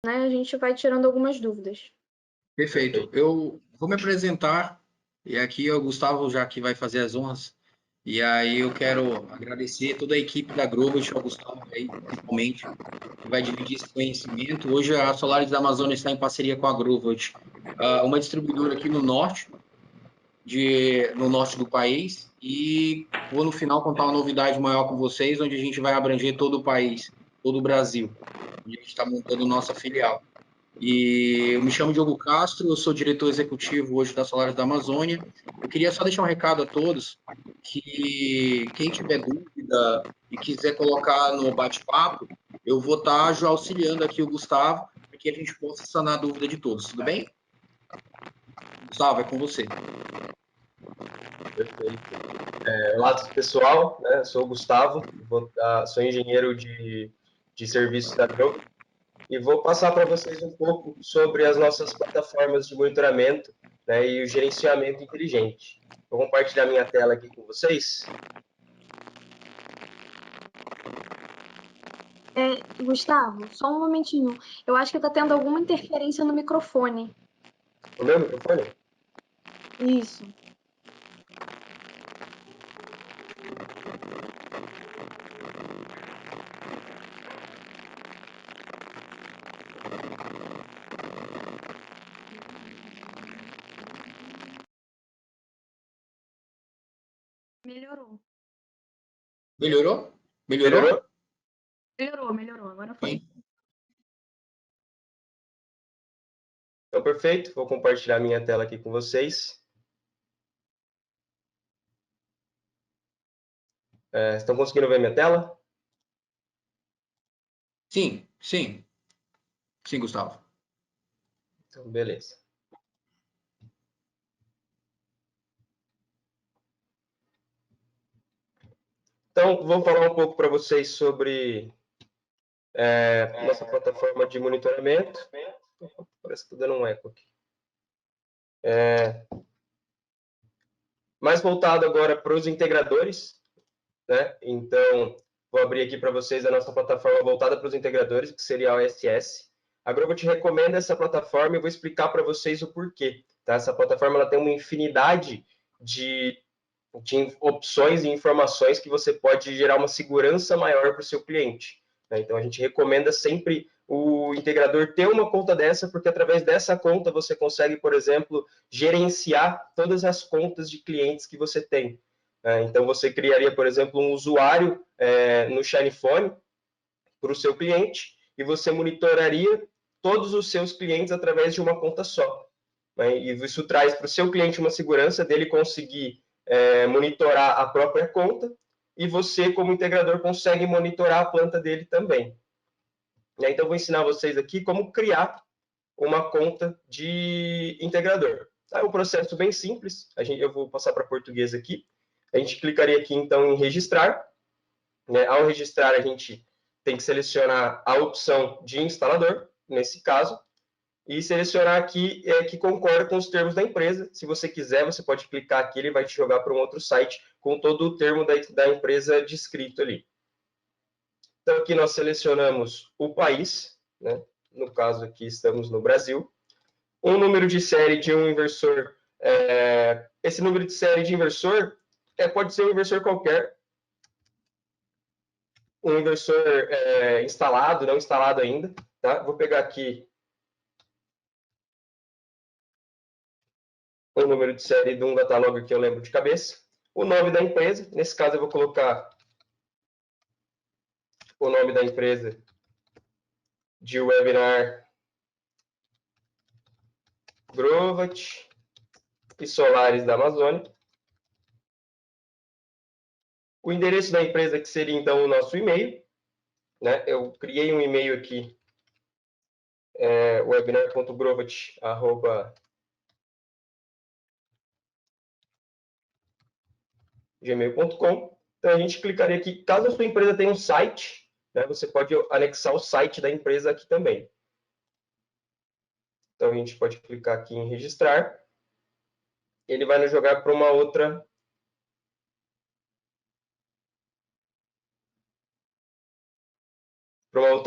né, a gente vai tirando algumas dúvidas. Perfeito. Eu vou me apresentar, e aqui o Gustavo já que vai fazer as honras. E aí eu quero agradecer toda a equipe da Growth, ao Gustavo aí, principalmente, que vai dividir esse conhecimento. Hoje a Solaris da Amazônia está em parceria com a Growth, uma distribuidora aqui no norte, no norte do país, e vou no final contar uma novidade maior com vocês, onde a gente vai abranger todo o país, todo o Brasil, onde a gente está montando nossa filial. E eu me chamo Diogo Castro, eu sou diretor executivo hoje da Solaris da Amazônia. Eu queria só deixar um recado a todos que quem tiver dúvida e quiser colocar no bate-papo, eu vou estar já auxiliando aqui o Gustavo para que a gente possa sanar a dúvida de todos, tudo bem? Gustavo, é com você. Perfeito. Olá, pessoal, né? Eu sou o Gustavo, sou engenheiro de serviços da Growth e vou passar para vocês um pouco sobre as nossas plataformas de monitoramento, né, e o gerenciamento inteligente. Vou compartilhar minha tela aqui com vocês. Gustavo, só um momentinho. Eu acho que está tendo alguma interferência no microfone. O meu microfone? Isso. Melhorou. Melhorou? Melhorou? Melhorou. Agora foi. Sim. Então, perfeito. Vou compartilhar minha tela aqui com vocês. Estão conseguindo ver minha tela? Sim, sim. Sim, Gustavo. Então, beleza. Então, vou falar um pouco para vocês sobre nossa plataforma de monitoramento. Parece que está dando um eco aqui. Mais voltado agora para os integradores, né? Então, vou abrir aqui para vocês a nossa plataforma voltada para os integradores, que seria a OSS. A Growth recomenda essa plataforma e vou explicar para vocês o porquê. Tá? Essa plataforma ela tem uma infinidade de opções e informações que você pode gerar uma segurança maior para o seu cliente. Né? Então, a gente recomenda sempre o integrador ter uma conta dessa, porque através dessa conta você consegue, por exemplo, gerenciar todas as contas de clientes que você tem. Então, você criaria, por exemplo, um usuário no ShinePhone para o seu cliente e você monitoraria todos os seus clientes através de uma conta só. Né? E isso traz para o seu cliente uma segurança dele conseguir monitorar a própria conta e você, como integrador, consegue monitorar a planta dele também. Então, vou ensinar vocês aqui como criar uma conta de integrador. É um processo bem simples. Eu vou passar para português aqui. A gente clicaria aqui, então, em registrar. Ao registrar, a gente tem que selecionar a opção de instalador, nesse caso, e selecionar aqui que concorda com os termos da empresa. Se você quiser, você pode clicar aqui, ele vai te jogar para um outro site com todo o termo da empresa descrito ali. Então, aqui nós selecionamos o país, né? No caso aqui estamos no Brasil. Um número de série de um inversor. Esse número de série de inversor pode ser um inversor qualquer. Um inversor instalado, não instalado ainda. Tá? Vou pegar aqui o número de série de um datalog que eu lembro de cabeça. O nome da empresa. Nesse caso, eu vou colocar o nome da empresa de webinar Growth e Solaris da Amazônia. O endereço da empresa, que seria, então, o nosso e-mail. Né? Eu criei um e-mail aqui, webinar.growth@gmail.com. Então, a gente clicaria aqui. Caso a sua empresa tenha um site, né, você pode anexar o site da empresa aqui também. Então, a gente pode clicar aqui em registrar. Ele vai nos jogar para uma outra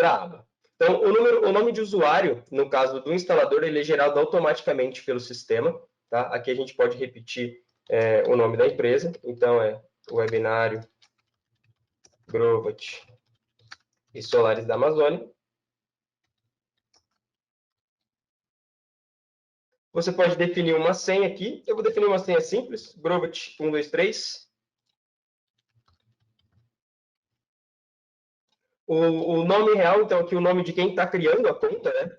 aba. Então, o nome de usuário, no caso do instalador, ele é gerado automaticamente pelo sistema. Tá? Aqui a gente pode repetir o nome da empresa. Então, é Webinário Grovat e Solaris da Amazônia. Você pode definir uma senha aqui. Eu vou definir uma senha simples, Grovat 123. O nome real, então, aqui o nome de quem está criando a conta, né?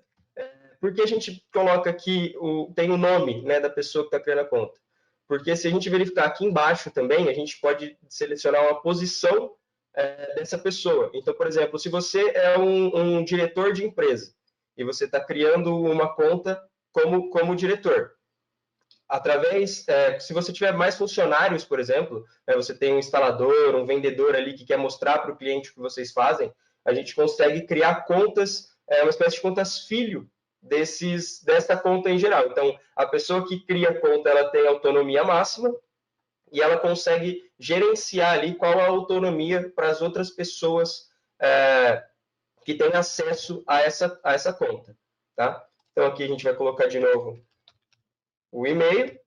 Por que a gente coloca aqui, tem o nome, né, da pessoa que está criando a conta? Porque se a gente verificar aqui embaixo também, a gente pode selecionar uma posição dessa pessoa. Então, por exemplo, se você é um diretor de empresa e você está criando uma conta como diretor, se você tiver mais funcionários, por exemplo, você tem um instalador, um vendedor ali que quer mostrar para o cliente o que vocês fazem, a gente consegue criar contas, uma espécie de contas filho dessa conta em geral. Então, a pessoa que cria a conta, ela tem autonomia máxima e ela consegue gerenciar ali qual a autonomia para as outras pessoas que têm acesso a essa conta. Tá? Então, aqui a gente vai colocar de novo o e-mail.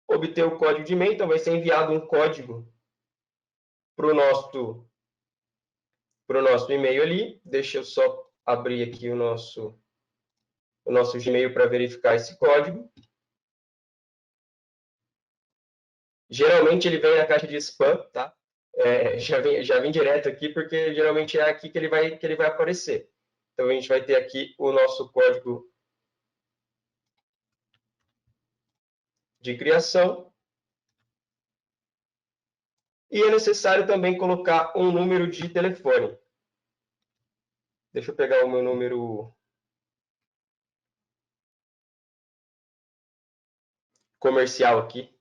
Obter o código de e-mail, então vai ser enviado um código para o nosso e-mail ali. Deixa eu só abrir aqui o nosso Gmail para verificar esse código. Geralmente ele vem na caixa de spam, tá? Já vem direto aqui, porque geralmente é aqui que ele vai aparecer. Então a gente vai ter aqui o nosso código de criação. E é necessário também colocar um número de telefone. Deixa eu pegar o meu número comercial aqui.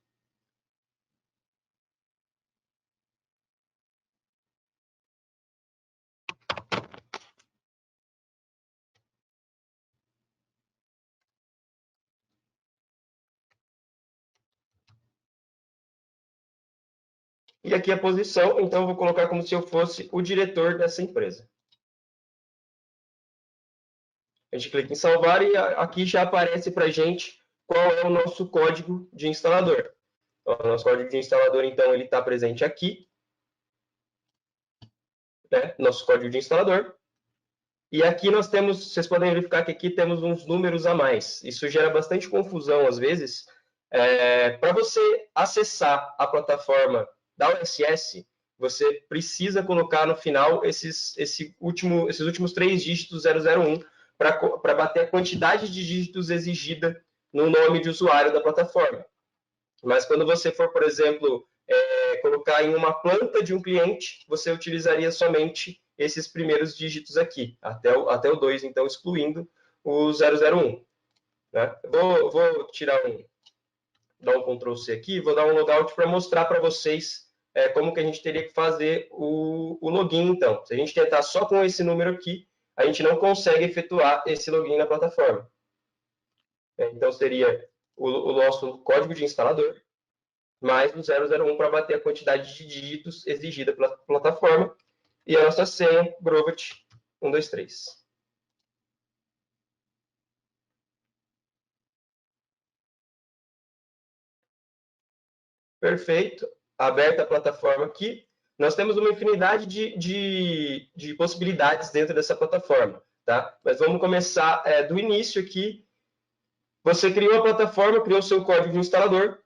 E aqui a posição, então eu vou colocar como se eu fosse o diretor dessa empresa. A gente clica em salvar e aqui já aparece para a gente qual é o nosso código de instalador. O nosso código de instalador, então, ele está presente aqui. Né? Nosso código de instalador. E aqui nós temos, vocês podem verificar que aqui temos uns números a mais. Isso gera bastante confusão às vezes. Para você acessar a plataforma da OSS, você precisa colocar no final esses últimos 3 dígitos 001 para bater a quantidade de dígitos exigida no nome de usuário da plataforma. Mas quando você for, por exemplo, colocar em uma planta de um cliente, você utilizaria somente esses primeiros dígitos aqui, até o 2, então excluindo o 001. Né? Vou dar um Ctrl C aqui, vou dar um logout para mostrar para vocês como que a gente teria que fazer o login, então. Se a gente tentar só com esse número aqui, a gente não consegue efetuar esse login na plataforma. Então, seria o nosso código de instalador, mais o 001 para bater a quantidade de dígitos exigida pela plataforma, e a nossa senha, Grovat 123. Perfeito. Aberta a plataforma aqui. Nós temos uma infinidade de possibilidades dentro dessa plataforma. Tá? Mas vamos começar do início aqui. Você criou a plataforma, criou o seu código de instalador,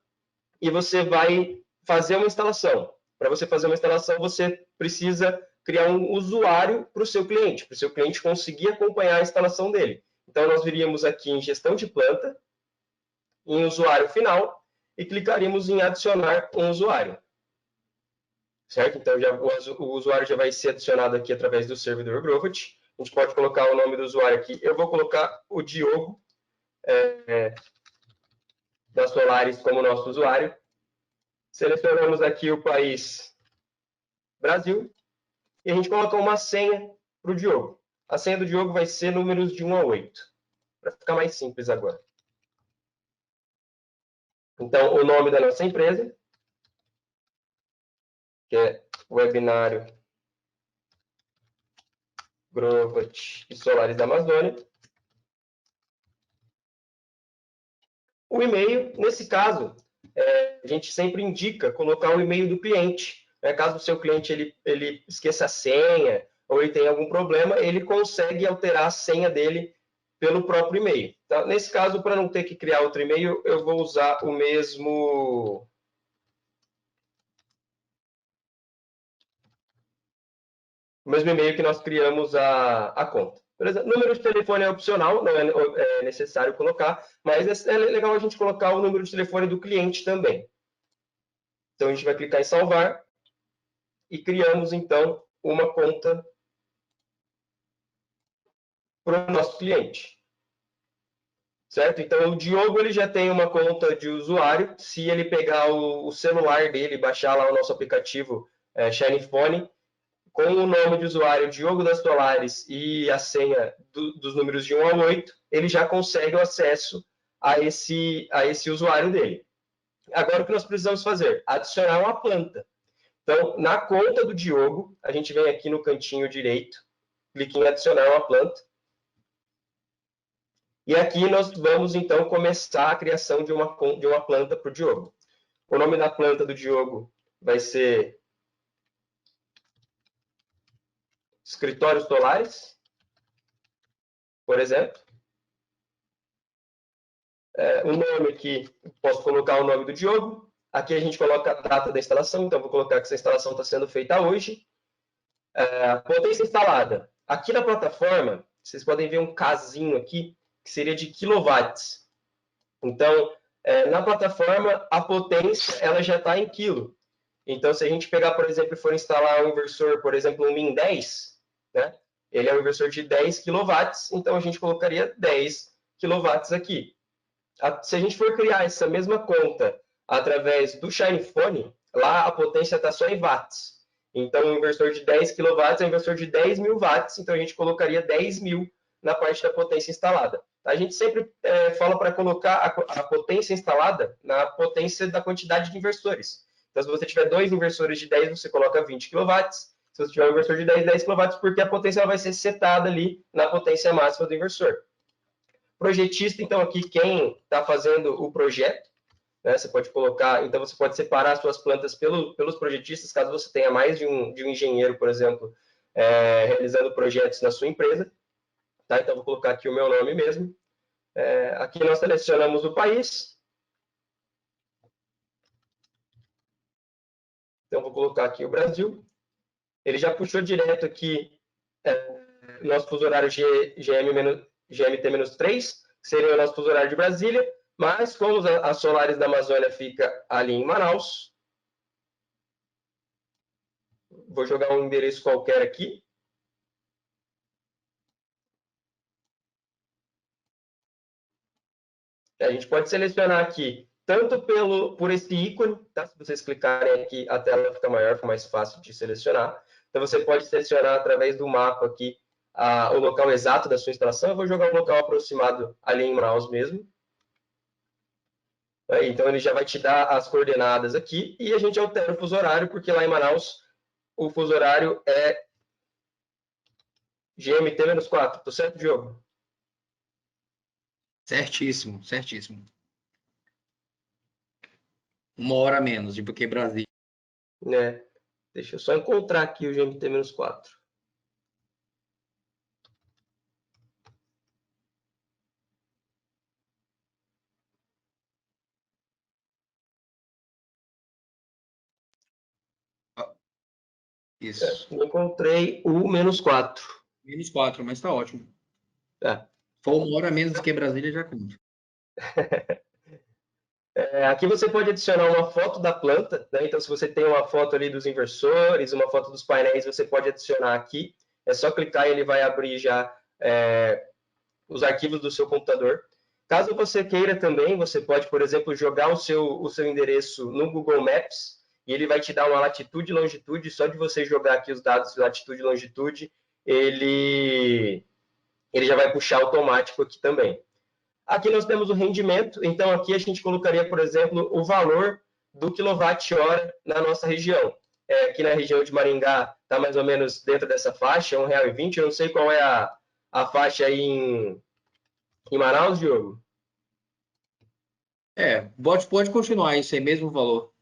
e você vai fazer uma instalação. Para você fazer uma instalação, você precisa criar um usuário para o seu cliente conseguir acompanhar a instalação dele. Então, nós viríamos aqui em gestão de planta, em usuário final, e clicaríamos em adicionar um usuário. Certo? Então, o usuário já vai ser adicionado aqui através do servidor Grovat. A gente pode colocar o nome do usuário aqui. Eu vou colocar o Diogo da Solaris como nosso usuário. Selecionamos aqui o país Brasil e a gente coloca uma senha para o Diogo. A senha do Diogo vai ser números de 1 a 8, para ficar mais simples agora. Então, o nome da nossa empresa, que é webinário Grovat e Solaris da Amazônia. O e-mail, nesse caso, a gente sempre indica colocar o e-mail do cliente. Caso o seu cliente ele esqueça a senha ou ele tenha algum problema, ele consegue alterar a senha dele pelo próprio e-mail. Tá? Nesse caso, para não ter que criar outro e-mail, eu vou usar o mesmo e-mail que nós criamos a conta. Número de telefone é opcional, não é necessário colocar, mas é legal a gente colocar o número de telefone do cliente também. Então, a gente vai clicar em salvar e criamos, então, uma conta para o nosso cliente. Certo? Então, o Diogo ele já tem uma conta de usuário. Se ele pegar o celular dele, baixar lá o nosso aplicativo Shine Phone, com o nome de usuário Diogo das Solaris e a senha dos números de 1 a 8, ele já consegue o acesso a esse usuário dele. Agora, o que nós precisamos fazer? Adicionar uma planta. Então, na conta do Diogo, a gente vem aqui no cantinho direito, clique em adicionar uma planta. E aqui nós vamos, então, começar a criação de uma planta para o Diogo. O nome da planta do Diogo vai ser Escritórios Solaris, por exemplo. O nome aqui, posso colocar o nome do Diogo. Aqui a gente coloca a data da instalação, então vou colocar que essa instalação está sendo feita hoje. Potência instalada. Aqui na plataforma, vocês podem ver um casinho aqui, que seria de quilowatts. Então, na plataforma, a potência ela já está em quilo. Então, se a gente pegar, por exemplo, e for instalar um inversor, por exemplo, um Min 10, né? Ele é um inversor de 10 kW, então a gente colocaria 10 kW aqui. Se a gente for criar essa mesma conta através do Shine Phone, lá a potência está só em watts. Então, um inversor de 10 kW é um inversor de 10.000 watts, então a gente colocaria 10.000 na parte da potência instalada. A gente sempre fala para colocar a potência instalada na potência da quantidade de inversores. Então, se você tiver dois inversores de 10, você coloca 20 kW. Se você tiver um inversor de 10, 10 kW, porque a potência vai ser setada ali na potência máxima do inversor. Projetista, então, aqui quem está fazendo o projeto, né, você pode colocar, então você pode separar suas plantas pelos projetistas, caso você tenha mais de um engenheiro, por exemplo, realizando projetos na sua empresa. Tá? Então, vou colocar aqui o meu nome mesmo. Aqui nós selecionamos o país. Então, vou colocar aqui o Brasil. Ele já puxou direto aqui nosso fuso horário GMT-3, que seria o nosso fuso horário de Brasília, mas como a Solaris da Amazônia fica ali em Manaus, vou jogar um endereço qualquer aqui. A gente pode selecionar aqui, tanto por esse ícone, tá? Se vocês clicarem aqui, a tela fica maior, fica mais fácil de selecionar. Então, você pode selecionar através do mapa aqui o local exato da sua instalação. Eu vou jogar um local aproximado ali em Manaus mesmo. Então, ele já vai te dar as coordenadas aqui e a gente altera o fuso horário, porque lá em Manaus o fuso horário é GMT-4. Tô certo, Diogo? Certíssimo, certíssimo. 1 hora a menos, porque Brasília. Deixa eu só encontrar aqui o GMT-4. Isso. Encontrei o -4. -4, mas está ótimo. Tá. For 1 hora a menos do que Brasília, já conta. Aqui você pode adicionar uma foto da planta, né? Então, se você tem uma foto ali dos inversores, uma foto dos painéis, você pode adicionar aqui. É só clicar e ele vai abrir já os arquivos do seu computador. Caso você queira também, você pode, por exemplo, jogar o seu endereço no Google Maps e ele vai te dar uma latitude e longitude. Só de você jogar aqui os dados de latitude e longitude, ele já vai puxar automático aqui também. Aqui nós temos o rendimento, então aqui a gente colocaria, por exemplo, o valor do quilowatt-hora na nossa região. aqui na região de Maringá está mais ou menos dentro dessa faixa, R$1,20. Eu não sei qual é a faixa aí em Manaus, Diogo. Pode continuar esse mesmo valor.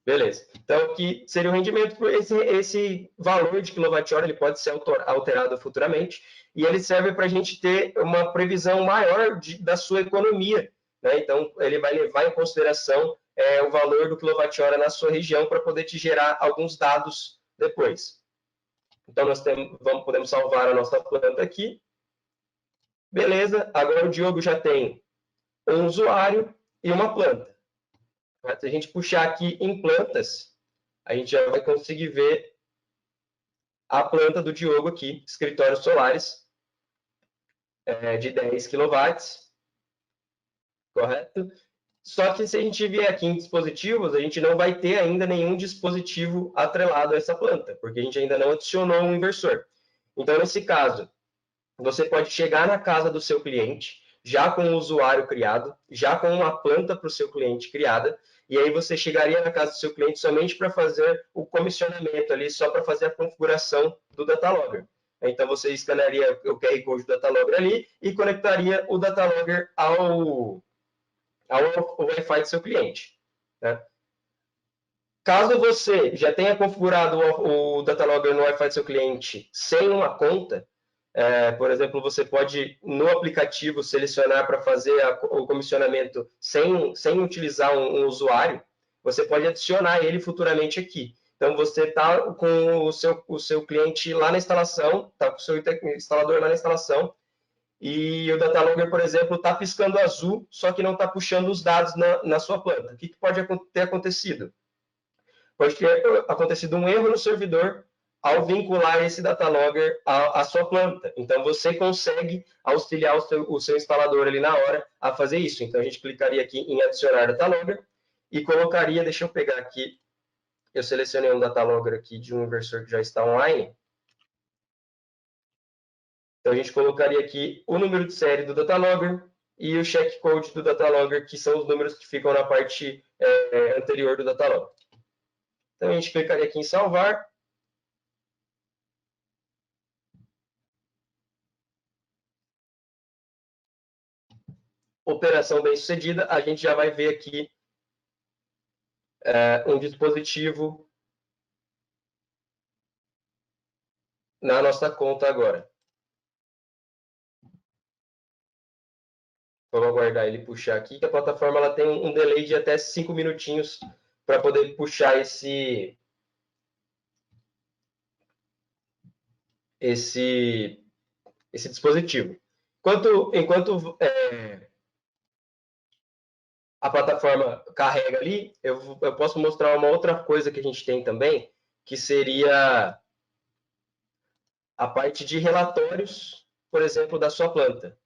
Beleza. Então, que seria o rendimento, esse valor de quilowatt-hora, ele pode ser alterado futuramente, e ele serve para a gente ter uma previsão maior da sua economia, né? Então, ele vai levar em consideração o valor do quilowatt-hora na sua região para poder te gerar alguns dados depois. Então, nós podemos salvar a nossa planta aqui. Beleza. Agora o Diogo já tem um usuário e uma planta. Se a gente puxar aqui em plantas, a gente já vai conseguir ver a planta do Diogo aqui, escritórios solares, de 10 kW, correto? Só que se a gente vier aqui em dispositivos, a gente não vai ter ainda nenhum dispositivo atrelado a essa planta, porque a gente ainda não adicionou um inversor. Então, nesse caso, você pode chegar na casa do seu cliente, já com o usuário criado, já com uma planta para o seu cliente criada, e aí você chegaria na casa do seu cliente somente para fazer o comissionamento ali, só para fazer a configuração do Datalogger. Então, você escanearia o QR Code do Datalogger ali e conectaria o Datalogger ao Wi-Fi do seu cliente, né? Caso você já tenha configurado o Datalogger no Wi-Fi do seu cliente sem uma conta, por exemplo, você pode, no aplicativo, selecionar para fazer o comissionamento sem utilizar um usuário, você pode adicionar ele futuramente aqui. Então, você está com o seu cliente lá na instalação, está com o seu instalador lá na instalação, e o Datalogger, por exemplo, está piscando azul, só que não está puxando os dados na sua planta. O que pode ter acontecido? Pode ter acontecido um erro no servidor ao vincular esse Datalogger à sua planta. Então, você consegue auxiliar o seu instalador ali na hora a fazer isso. Então, a gente clicaria aqui em adicionar Datalogger e colocaria, deixa eu pegar aqui, eu selecionei um Datalogger aqui de um inversor que já está online. Então, a gente colocaria aqui o número de série do Datalogger e o check code do Datalogger, que são os números que ficam na parte anterior do Datalogger. Então, a gente clicaria aqui em salvar. Operação bem sucedida, a gente já vai ver aqui um dispositivo na nossa conta agora. Vamos aguardar ele puxar aqui, que a plataforma ela tem um delay de até 5 minutinhos para poder puxar esse dispositivo. Enquanto a plataforma carrega ali, eu posso mostrar uma outra coisa que a gente tem também, que seria a parte de relatórios, por exemplo, da sua planta.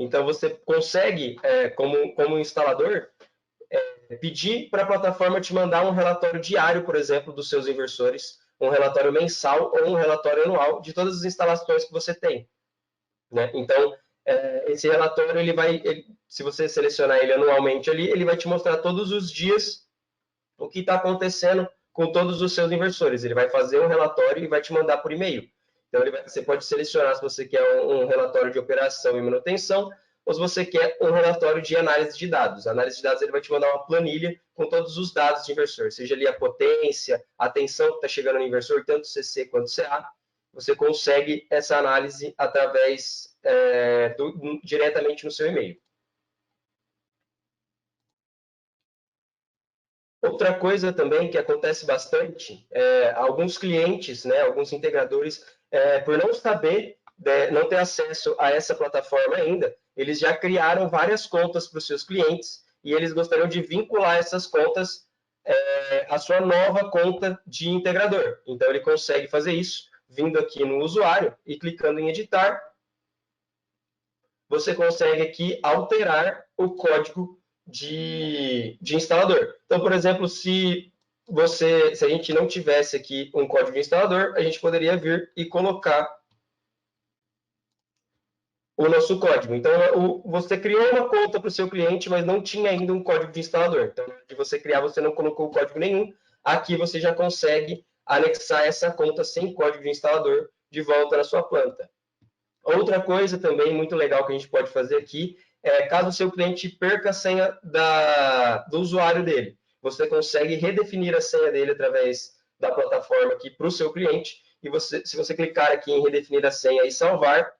Então, você consegue, como instalador, pedir para a plataforma te mandar um relatório diário, por exemplo, dos seus inversores, um relatório mensal ou um relatório anual de todas as instalações que você tem, né? Então, esse relatório, se você selecionar ele anualmente ali, ele vai te mostrar todos os dias o que está acontecendo com todos os seus inversores. Ele vai fazer um relatório e vai te mandar por e-mail. Então, você pode selecionar se você quer um relatório de operação e manutenção ou se você quer um relatório de análise de dados. A análise de dados ele vai te mandar uma planilha com todos os dados de inversor, seja ali a potência, a tensão que está chegando no inversor, tanto CC quanto CA. Você consegue essa análise através diretamente no seu e-mail. Outra coisa também que acontece bastante, alguns clientes, né, alguns integradores, por não saber, não ter acesso a essa plataforma ainda, eles já criaram várias contas para os seus clientes e eles gostariam de vincular essas contas à sua nova conta de integrador. Então, ele consegue fazer isso vindo aqui no usuário e clicando em editar. Você consegue aqui alterar o código de instalador. Então, por exemplo, se a gente não tivesse aqui um código de instalador, a gente poderia vir e colocar o nosso código. Então, você criou uma conta para o seu cliente, mas não tinha ainda um código de instalador. Então, de você criar, você não colocou código nenhum. Aqui você já consegue anexar essa conta sem código de instalador de volta na sua planta. Outra coisa também muito legal que a gente pode fazer aqui é, caso o seu cliente perca a senha do usuário dele, você consegue redefinir a senha dele através da plataforma aqui para o seu cliente, e se você clicar aqui em redefinir a senha e salvar,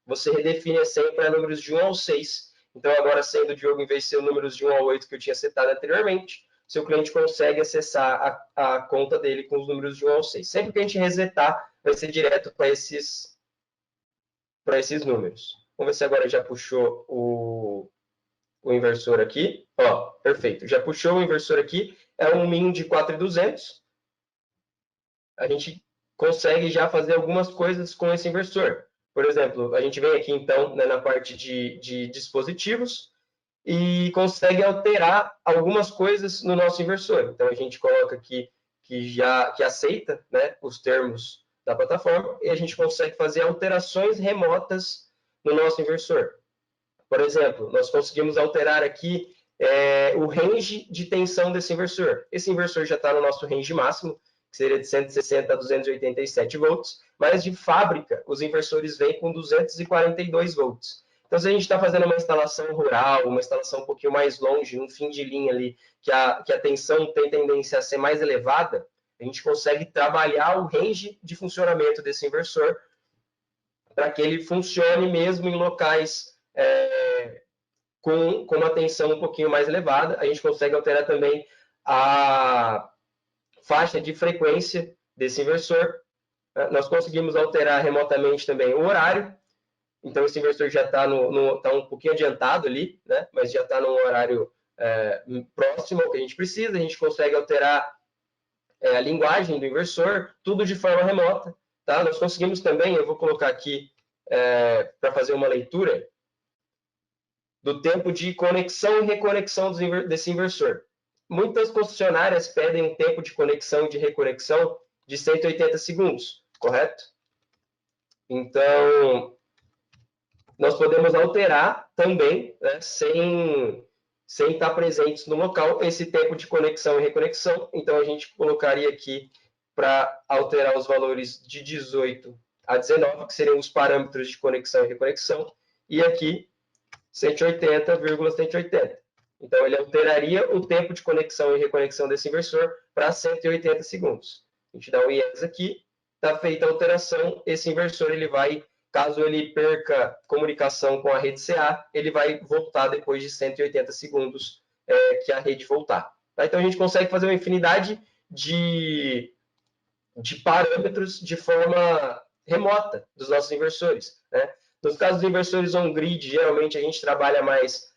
você redefine a senha para números de 1 ao 6. Então, agora a senha do Diogo, em vez de ser números de 1 ao 8 que eu tinha setado anteriormente, seu cliente consegue acessar a conta dele com os números de 1 ao 6. Sempre que a gente resetar, vai ser direto para esses números. Vamos ver se agora já puxou o inversor aqui. Ó, perfeito. Já puxou o inversor aqui. É um min de 4.200. A gente consegue já fazer algumas coisas com esse inversor. Por exemplo, a gente vem aqui, então, né, na parte de dispositivos e consegue alterar algumas coisas no nosso inversor. Então, a gente coloca aqui que aceita, né, os termos da plataforma e a gente consegue fazer alterações remotas no nosso inversor. Por exemplo, nós conseguimos alterar aqui o range de tensão desse inversor. Esse inversor já está no nosso range máximo, que seria de 160 a 287 volts, mas de fábrica, os inversores vêm com 242 volts. Então, se a gente está fazendo uma instalação rural, uma instalação um pouquinho mais longe, um fim de linha ali, que a tensão tem tendência a ser mais elevada, a gente consegue trabalhar o range de funcionamento desse inversor para que ele funcione mesmo em locais com uma tensão um pouquinho mais elevada. A gente consegue alterar também a faixa de frequência desse inversor. Nós conseguimos alterar remotamente também o horário. Então, esse inversor já está tá um pouquinho adiantado ali, né? Mas já está num horário próximo ao que a gente precisa. A gente consegue alterar a linguagem do inversor, tudo de forma remota. Tá? Nós conseguimos também, eu vou colocar aqui para fazer uma leitura do tempo de conexão e reconexão desse inversor. Muitas concessionárias pedem um tempo de conexão e de reconexão de 180 segundos, correto? Então, nós podemos alterar também, né, sem estar presentes no local, esse tempo de conexão e reconexão. Então, a gente colocaria aqui para alterar os valores de 18 a 19, que seriam os parâmetros de conexão e reconexão, e aqui 180,180. Então, ele alteraria o tempo de conexão e reconexão desse inversor para 180 segundos. A gente dá um yes aqui, está feita a alteração, esse inversor ele vai, caso ele perca comunicação com a rede CA, ele vai voltar depois de 180 segundos que a rede voltar. Tá? Então, a gente consegue fazer uma infinidade de parâmetros de forma remota dos nossos inversores. Né? Nos casos de inversores on-grid, geralmente a gente trabalha mais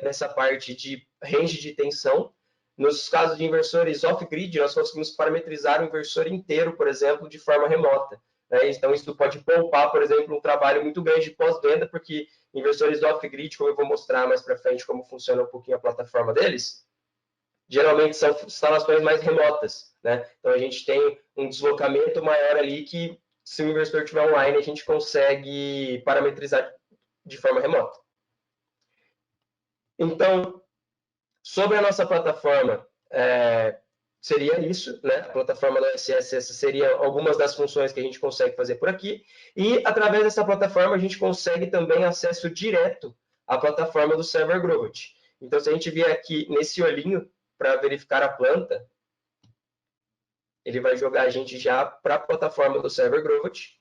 nessa parte de range de tensão. Nos casos de inversores off-grid, nós conseguimos parametrizar o inversor inteiro, por exemplo, de forma remota. Né? Então, isso pode poupar, por exemplo, um trabalho muito grande de pós-venda, porque inversores off-grid, como eu vou mostrar mais para frente como funciona um pouquinho a plataforma deles, geralmente são instalações mais remotas. Né? Então, a gente tem um deslocamento maior ali que, se o inversor estiver online, a gente consegue parametrizar de forma remota. Então, sobre a nossa plataforma, seria isso, né? A plataforma da OSS, essas seriam algumas das funções que a gente consegue fazer por aqui. E, através dessa plataforma, a gente consegue também acesso direto à plataforma do Server Growth. Então, se a gente vier aqui nesse olhinho para verificar a planta, ele vai jogar a gente já para a plataforma do Server Growth.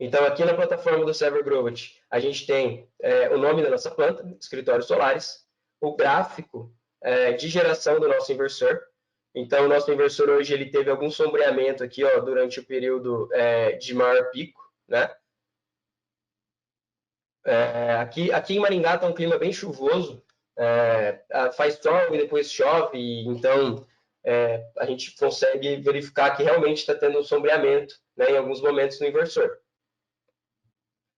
Então, aqui na plataforma do Server Growth, a gente tem o nome da nossa planta, Escritórios Solares, o gráfico de geração do nosso inversor. Então, o nosso inversor hoje ele teve algum sombreamento aqui durante o período de maior pico. Né? Aqui em Maringá está um clima bem chuvoso, faz sol e depois chove, então a gente consegue verificar que realmente está tendo um sombreamento, né, em alguns momentos no inversor.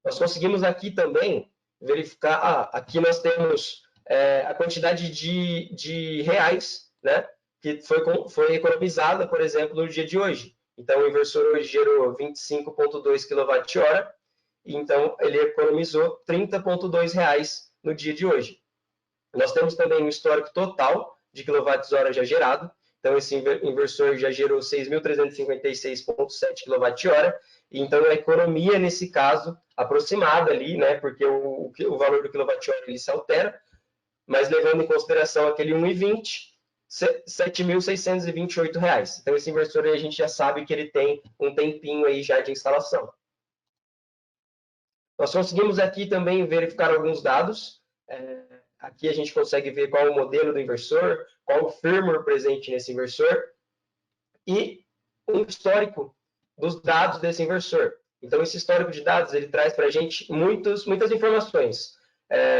Nós conseguimos aqui também verificar, aqui nós temos a quantidade de reais, né, que foi economizada, por exemplo, no dia de hoje. Então, o inversor hoje gerou 25,2 kWh, então ele economizou R$ 30,2 no dia de hoje. Nós temos também um histórico total de quilowatts-hora já gerado. Então, esse inversor já gerou 6.356,7 kWh. Então, a economia, nesse caso, aproximada ali, né? Porque o valor do quilowatt-hora ele se altera, mas levando em consideração aquele 1,20, R$ 7.628. Então, esse inversor aí a gente já sabe que ele tem um tempinho aí já de instalação. Nós conseguimos aqui também verificar alguns dados. Aqui a gente consegue ver qual é o modelo do inversor, qual o firmware presente nesse inversor e um histórico dos dados desse inversor. Então, esse histórico de dados ele traz para a gente muitas informações,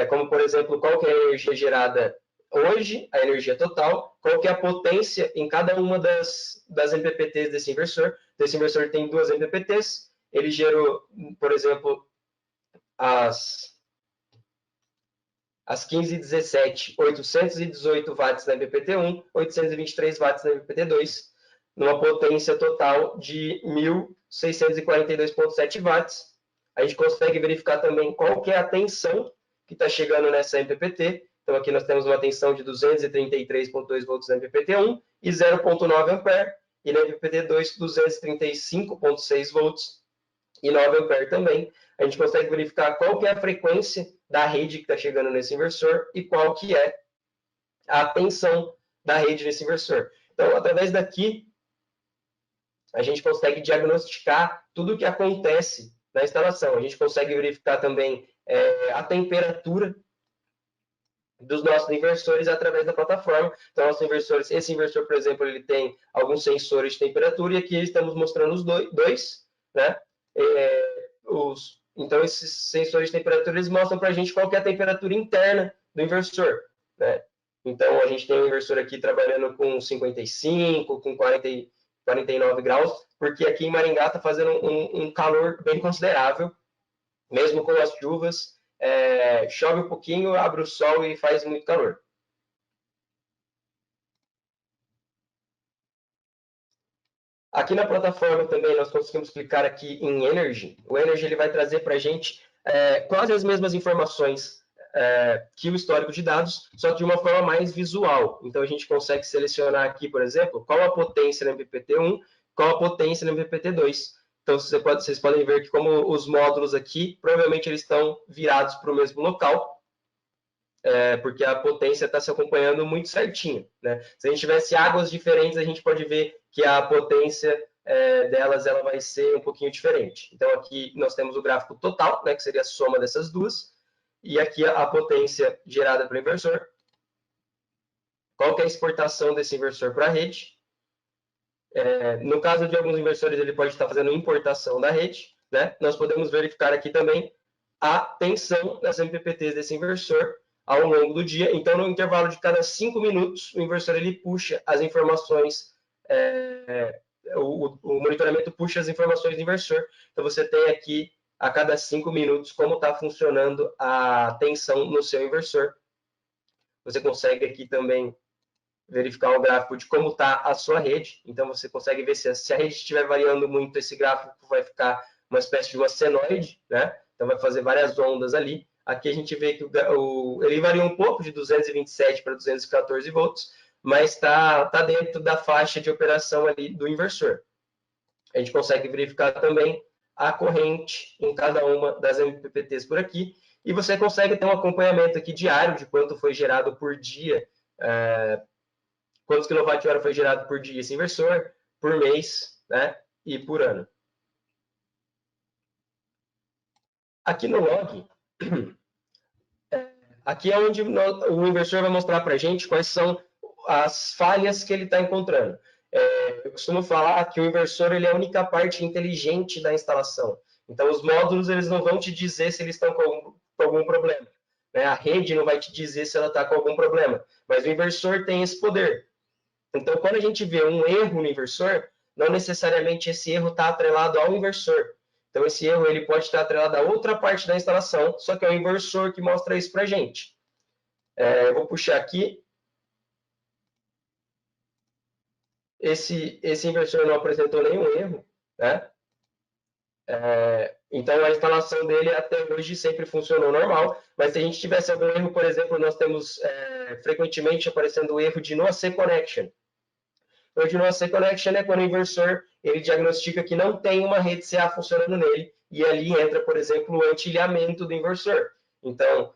como, por exemplo, qual que é a energia gerada hoje, a energia total, qual que é a potência em cada uma das MPPTs desse inversor. Esse inversor tem 2 MPPTs, ele gerou, por exemplo, às 15h17, 818 watts na MPPT1, 823 watts na MPPT2, numa potência total de 1.642,7 watts. A gente consegue verificar também qual que é a tensão que está chegando nessa MPPT. Então, aqui nós temos uma tensão de 233,2 volts na MPPT1 e 0,9 ampere, e na MPPT2, 235,6 volts e 9 ampere também. A gente consegue verificar qual que é a frequência da rede que está chegando nesse inversor e qual que é a tensão da rede nesse inversor. Então, através daqui, a gente consegue diagnosticar tudo o que acontece na instalação. A gente consegue verificar também a temperatura dos nossos inversores através da plataforma. Então, nossos inversores, esse inversor, por exemplo, ele tem alguns sensores de temperatura e aqui estamos mostrando os dois, né? Então, esses sensores de temperatura eles mostram para a gente qual que é a temperatura interna do inversor, né? Então, a gente tem um inversor aqui trabalhando com 55, com 49 graus, porque aqui em Maringá está fazendo um calor bem considerável, mesmo com as chuvas. Chove um pouquinho, abre o sol e faz muito calor. Aqui na plataforma também nós conseguimos clicar aqui em Energy. O Energy ele vai trazer para a gente quase as mesmas informações que o histórico de dados, só de uma forma mais visual. Então a gente consegue selecionar aqui, por exemplo, qual a potência na MPPT1, qual a potência na MPPT2. Então vocês podem ver que como os módulos aqui, provavelmente eles estão virados para o mesmo local, porque a potência está se acompanhando muito certinho, né? Se a gente tivesse águas diferentes, a gente pode ver que a potência delas ela vai ser um pouquinho diferente. Então, aqui nós temos o gráfico total, né, que seria a soma dessas duas, e aqui a potência gerada pelo inversor. Qual que é a exportação desse inversor para a rede? No caso de alguns inversores, ele pode estar fazendo importação da rede, né? Nós podemos verificar aqui também a tensão das MPPTs desse inversor ao longo do dia. Então, no intervalo de cada 5 minutos, o inversor ele puxa as informações, o monitoramento puxa as informações do inversor. Então, você tem aqui, a cada 5 minutos, como está funcionando a tensão no seu inversor. Você consegue aqui também verificar o gráfico de como está a sua rede. Então, você consegue ver se a rede estiver variando muito, esse gráfico vai ficar uma espécie de uma senoide, né? Então, vai fazer várias ondas ali. Aqui a gente vê que ele varia um pouco, de 227 para 214 volts, mas está dentro da faixa de operação ali do inversor. A gente consegue verificar também a corrente em cada uma das MPPTs por aqui, e você consegue ter um acompanhamento aqui diário de quanto foi gerado por dia, quantos kWh foi gerado por dia esse inversor, por mês, né, e por ano. Aqui no log, aqui é onde o inversor vai mostrar para a gente quais são as falhas que ele está encontrando. Eu costumo falar que o inversor ele é a única parte inteligente da instalação. Então, os módulos eles não vão te dizer se eles estão com algum problema, né? A rede não vai te dizer se ela está com algum problema, mas o inversor tem esse poder. Então, quando a gente vê um erro no inversor, não necessariamente esse erro está atrelado ao inversor. Então, esse erro ele pode estar atrelado a outra parte da instalação, só que é o inversor que mostra isso para a gente. Eu vou puxar aqui. Esse inversor não apresentou nenhum erro, né? Então, a instalação dele até hoje sempre funcionou normal, mas se a gente tivesse algum erro, por exemplo, nós temos frequentemente aparecendo o erro de no AC connection. Road No Access Connection é quando o inversor ele diagnostica que não tem uma rede CA funcionando nele, e ali entra, por exemplo, o anti-ilhamento do inversor. Então,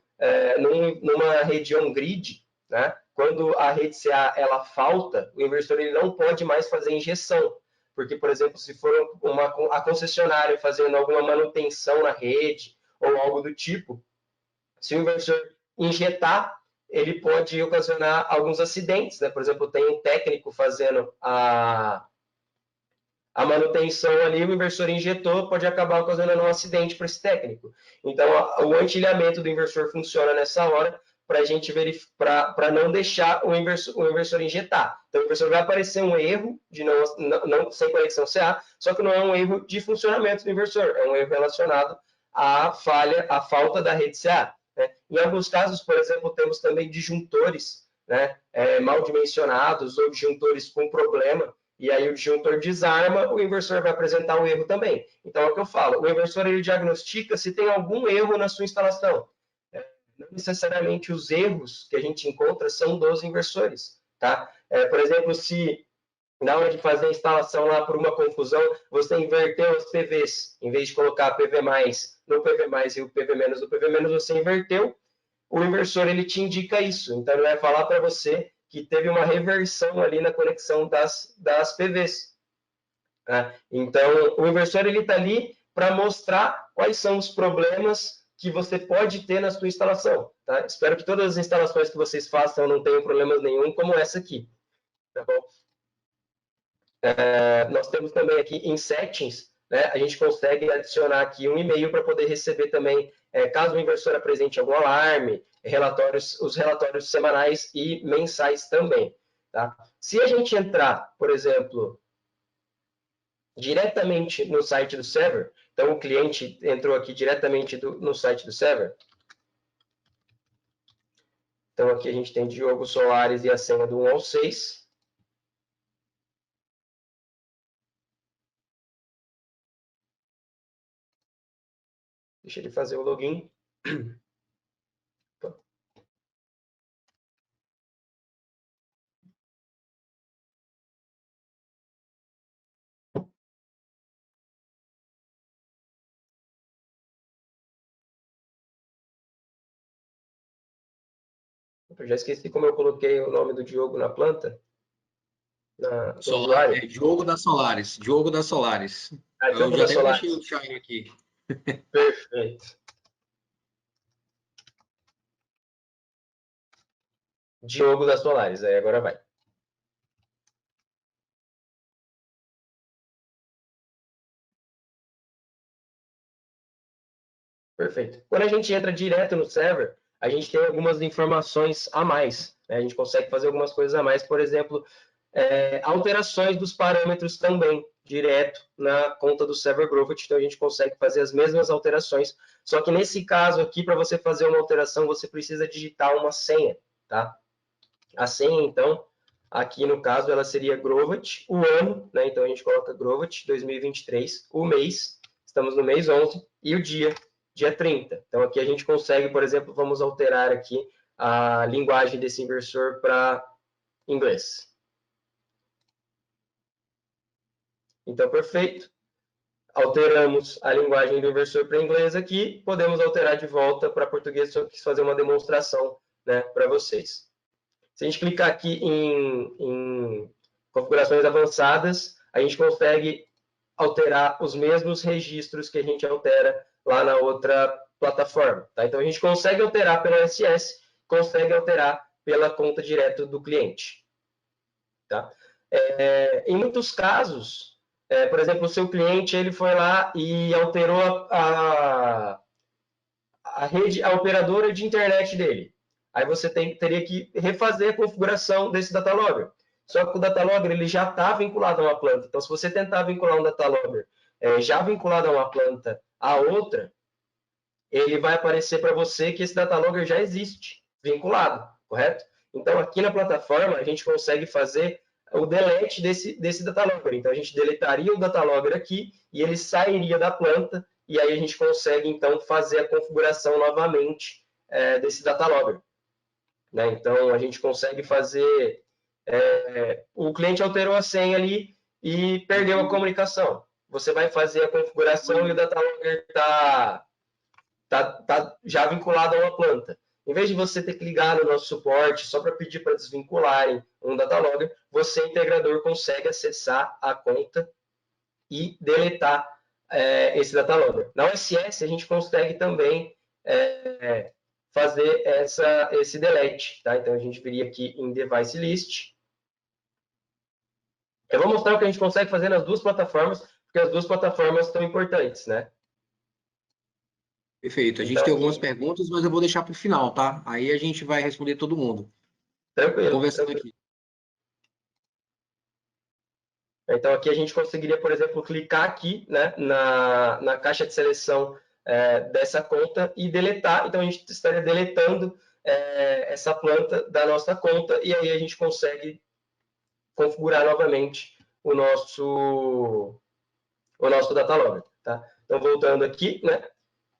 numa rede on-grid, né, quando a rede CA ela falta, o inversor ele não pode mais fazer injeção. Porque, por exemplo, se for a concessionária fazendo alguma manutenção na rede ou algo do tipo, se o inversor injetar, ele pode ocasionar alguns acidentes, né? Por exemplo, tem um técnico fazendo a manutenção ali, o inversor injetou, pode acabar ocasionando um acidente para esse técnico. Então, o anti-ilhamento do inversor funciona nessa hora para a gente verificar, para não deixar o inversor injetar. Então, o inversor vai aparecer um erro de não sem conexão CA, só que não é um erro de funcionamento do inversor, é um erro relacionado à falta da rede CA. Né? Em alguns casos, por exemplo, temos também disjuntores, né, mal dimensionados ou disjuntores com problema, e aí o disjuntor desarma, o inversor vai apresentar um erro também. Então, é o que eu falo, o inversor ele diagnostica se tem algum erro na sua instalação. Não necessariamente os erros que a gente encontra são dos inversores. Tá? Por exemplo, se na hora de fazer a instalação lá por uma confusão, você inverteu as PVs, em vez de colocar PV+, no PV+, e o PV- no PV-, você inverteu, o inversor ele te indica isso. Então, ele vai falar para você que teve uma reversão ali na conexão das PVs. Né? Então, o inversor ele está ali para mostrar quais são os problemas que você pode ter na sua instalação. Tá? Espero que todas as instalações que vocês façam não tenham problemas nenhum, como essa aqui. Tá bom? Nós temos também aqui em Settings, né, a gente consegue adicionar aqui um e-mail para poder receber também, caso o inversor apresente algum alarme, os relatórios semanais e mensais também. Tá? Se a gente entrar, por exemplo, diretamente no site do server, então o cliente entrou aqui diretamente no site do server, então aqui a gente tem Diogo Soares e a senha do 1 ao 6, deixa ele fazer o login. Eu já esqueci como eu coloquei o nome do Diogo na planta. No usuário. Diogo da Solaris. Diogo da Solaris. Diogo eu já da até Solaris. deixei o Shine aqui. Perfeito. Diogo da Solaris. Aí agora vai. Perfeito. Quando a gente entra direto no server, a gente tem algumas informações a mais. Né? A gente consegue fazer algumas coisas a mais, por exemplo, alterações dos parâmetros também, direto na conta do server Groovit. Então, a gente consegue fazer as mesmas alterações. Só que nesse caso aqui, para você fazer uma alteração, você precisa digitar uma senha. Tá? A senha, então, aqui no caso, ela seria Groovit, o ano, né? Então, a gente coloca Groovit 2023, o mês, estamos no mês 11, e o dia 30. Então, aqui a gente consegue, por exemplo, vamos alterar aqui a linguagem desse inversor para inglês. Então, perfeito. Alteramos a linguagem do inversor para inglês aqui, podemos alterar de volta para português, se eu quis fazer uma demonstração, né, para vocês. Se a gente clicar aqui em configurações avançadas, a gente consegue alterar os mesmos registros que a gente altera lá na outra plataforma. Tá? Então, a gente consegue alterar pela SS, consegue alterar pela conta direto do cliente. Tá? Em muitos casos, por exemplo, o seu cliente ele foi lá e alterou a operadora de internet dele. Aí você teria que refazer a configuração desse datalogger. Só que o datalogger ele já está vinculado a uma planta. Então, se você tentar vincular um datalogger já vinculado a uma planta a outra, ele vai aparecer para você que esse datalogger já existe, vinculado, correto? Então, aqui na plataforma, a gente consegue fazer o delete desse datalogger. Então, a gente deletaria o datalogger aqui e ele sairia da planta, e aí a gente consegue, então, fazer a configuração novamente desse datalogger. Né? Então, a gente consegue fazer o cliente alterou a senha ali e perdeu a comunicação. Você vai fazer a configuração e o datalogger está já vinculado a uma planta. Em vez de você ter que ligar no nosso suporte só para pedir para desvincularem um datalogger, você, integrador, consegue acessar a conta e deletar esse datalogger. Na OSS, a gente consegue também fazer esse delete. Tá? Então, a gente viria aqui em Device List. Eu vou mostrar o que a gente consegue fazer nas duas plataformas, porque as duas plataformas são importantes, né? Perfeito. A gente tem algumas perguntas, mas eu vou deixar para o final, tá? Aí a gente vai responder todo mundo. Tranquilo. Conversando aqui. Então, aqui a gente conseguiria, por exemplo, clicar aqui, né, na caixa de seleção dessa conta e deletar. Então, a gente estaria deletando essa planta da nossa conta e aí a gente consegue configurar novamente o nosso datalogger. Tá? Então, voltando aqui, né,